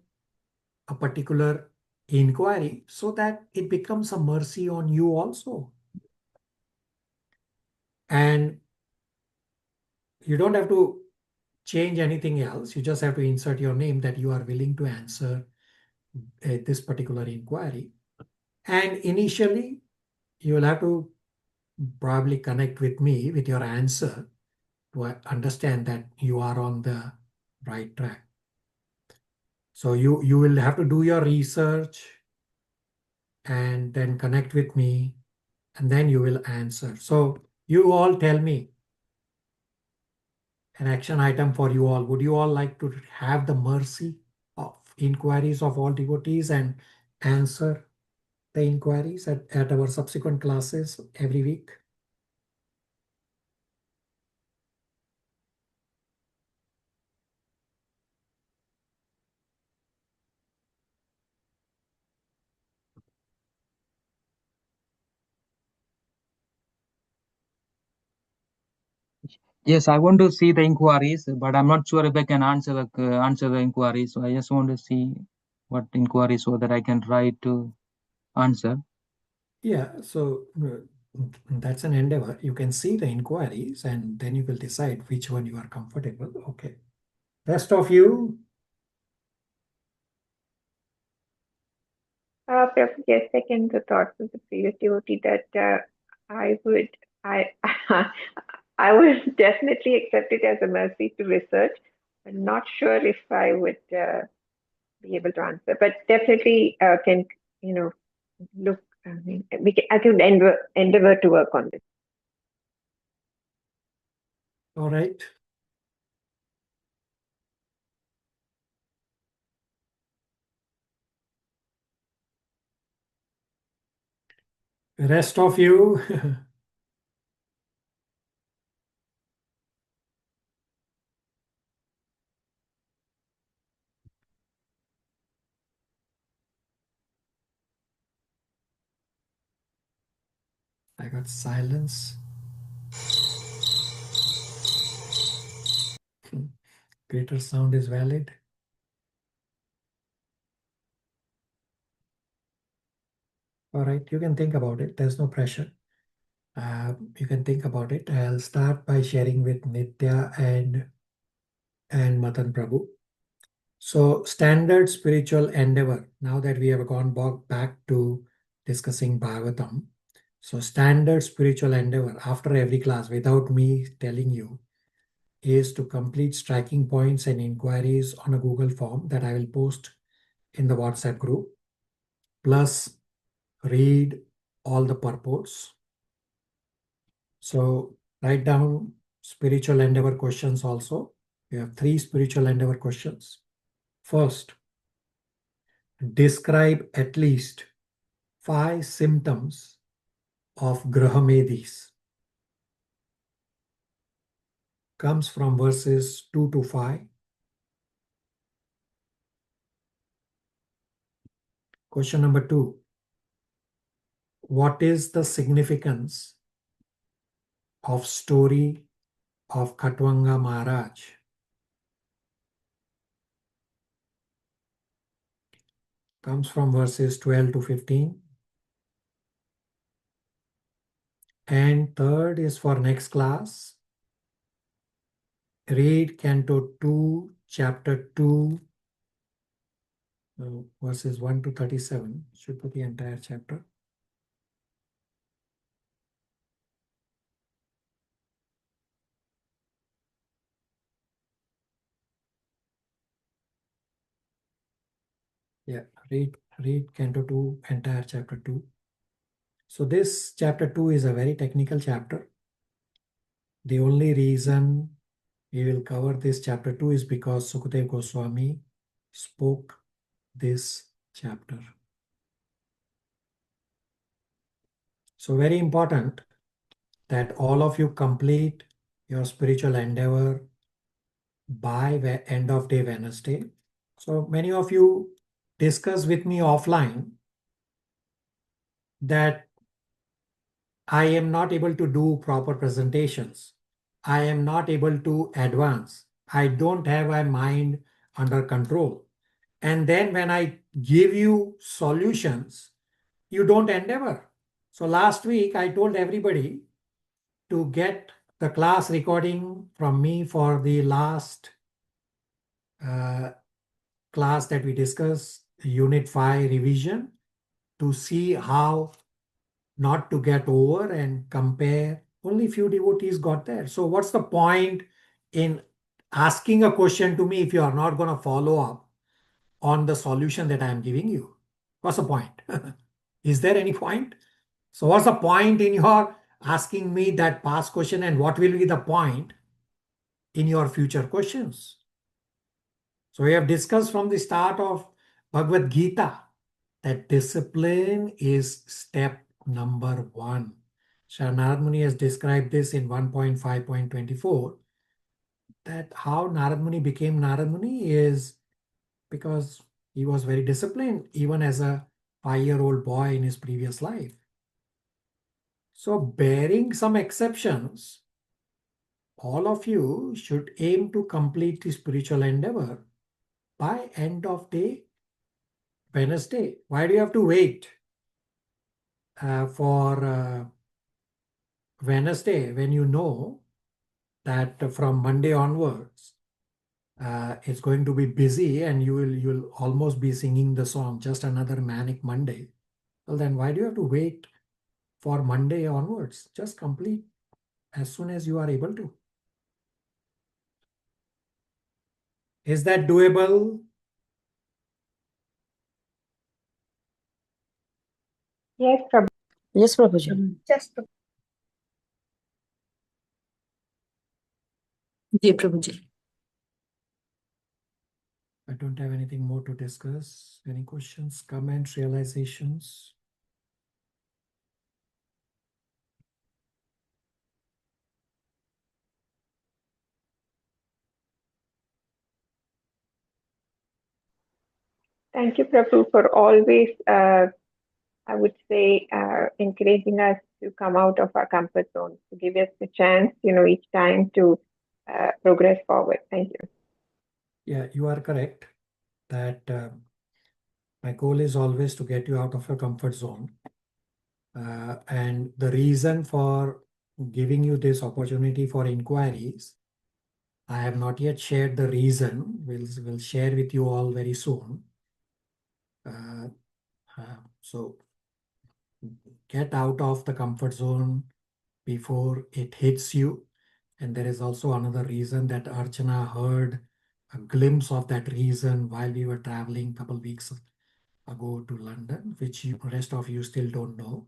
a particular inquiry so that it becomes a mercy on you also. And you don't have to change anything else. You just have to insert your name that you are willing to answer this particular inquiry. And initially, you will have to probably connect with me with your answer to understand that you are on the right track. So you will have to do your research and then connect with me, and then you will answer. So you all tell me an action item for you all. Would you all like to have the mercy of inquiries of all devotees and answer the inquiries at our subsequent classes every week? Yes, I want to see the inquiries, but I'm not sure if I can answer the inquiries. So I just want to see what inquiries so that I can try to answer. Yeah, so that's an endeavor. You can see the inquiries and then you will decide which one you are comfortable. Okay. Rest of you? Prabhu, yes, second the thoughts of the previous devotee that I would I would definitely accept it as a mercy to research. I'm not sure if I would be able to answer, but definitely can look. I mean, I can endeavor to work on this. All right. Rest of you? I got silence. Greater sound is valid. All right, you can think about it. There's no pressure. You can think about it. I'll start by sharing with Nitya and Matan Prabhu. So standard spiritual endeavor, now that we have gone back to discussing Bhagavatam. So standard spiritual endeavor after every class, without me telling you, is to complete striking points and inquiries on a Google form that I will post in the WhatsApp group, plus read all the purports. So write down spiritual endeavor questions also. We have 3 spiritual endeavor questions. First, describe at least 5 symptoms of Grahamedis. Comes from verses 2 to 5. Question number 2. What is the significance of story of Khatwanga Maharaj? Comes from verses 12 to 15. And third is for next class. Read Canto 2, Chapter 2, verses 1 to 37. Should put the entire chapter. Yeah, read Canto 2, entire chapter 2. So this chapter 2 is a very technical chapter. The only reason we will cover this chapter 2 is because Sukadev Goswami spoke this chapter. So very important that all of you complete your spiritual endeavor by the end of day Wednesday. So many of you discuss with me offline that I am not able to do proper presentations. I am not able to advance. I don't have my mind under control. And then when I give you solutions, you don't endeavor. So last week I told everybody to get the class recording from me for the last class that we discussed, Unit 5 revision, to see how not to get over and compare. Only few devotees got there. So what's the point in asking a question to me if you are not going to follow up on the solution that I am giving you? What's the point? Is there any point? So what's the point in your asking me that past question, and what will be the point in your future questions? So we have discussed from the start of Bhagavad Gita that discipline is step number 1. Narad Muni has described this in 1.5.24, that how Narad Muni became Narad Muni is because he was very disciplined even as a 5-year-old boy in his previous life. So bearing some exceptions, all of you should aim to complete the spiritual endeavor by end of day Wednesday. Why do you have to wait for Wednesday when you know that from Monday onwards it's going to be busy and you'll almost be singing the song, just another manic Monday? Well, then why do you have to wait for Monday onwards? Just complete as soon as you are able to. Is that doable? Yes, Prabhu. Yes, Prabhuji. Just Ji Prabhuji. I don't have anything more to discuss. Any questions, comments, realizations? Thank you, Prabhu, for always, I would say, encouraging us to come out of our comfort zone, to give us the chance, each time to progress forward. Thank you. Yeah, you are correct that my goal is always to get you out of your comfort zone. And the reason for giving you this opportunity for inquiries, I have not yet shared the reason. We'll share with you all very soon. So get out of the comfort zone before it hits you. And there is also another reason that Archana heard a glimpse of that reason while we were traveling a couple weeks ago to London, which the rest of you still don't know.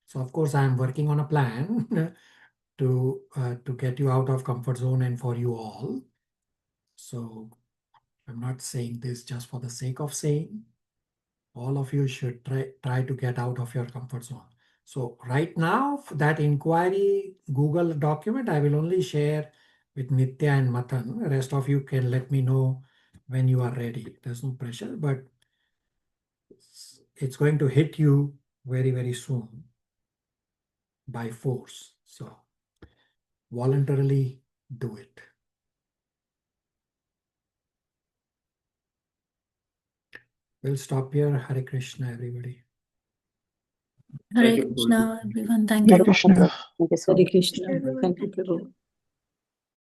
So of course, I am working on a plan to get you out of comfort zone and for you all. So I'm not saying this just for the sake of saying. All of you should try to get out of your comfort zone. So right now, for that inquiry Google document, I will only share with Nitya and Matan. The rest of you can let me know when you are ready. There's no pressure, but it's going to hit you very, very soon by force. So voluntarily do it. We'll stop here. Hare Krishna, everybody. Hare Thank you. Krishna, everyone. Thank Hare you. Krishna. Thank you so Hare much. Krishna. Everyone, Thank you, thank you. Prabhu.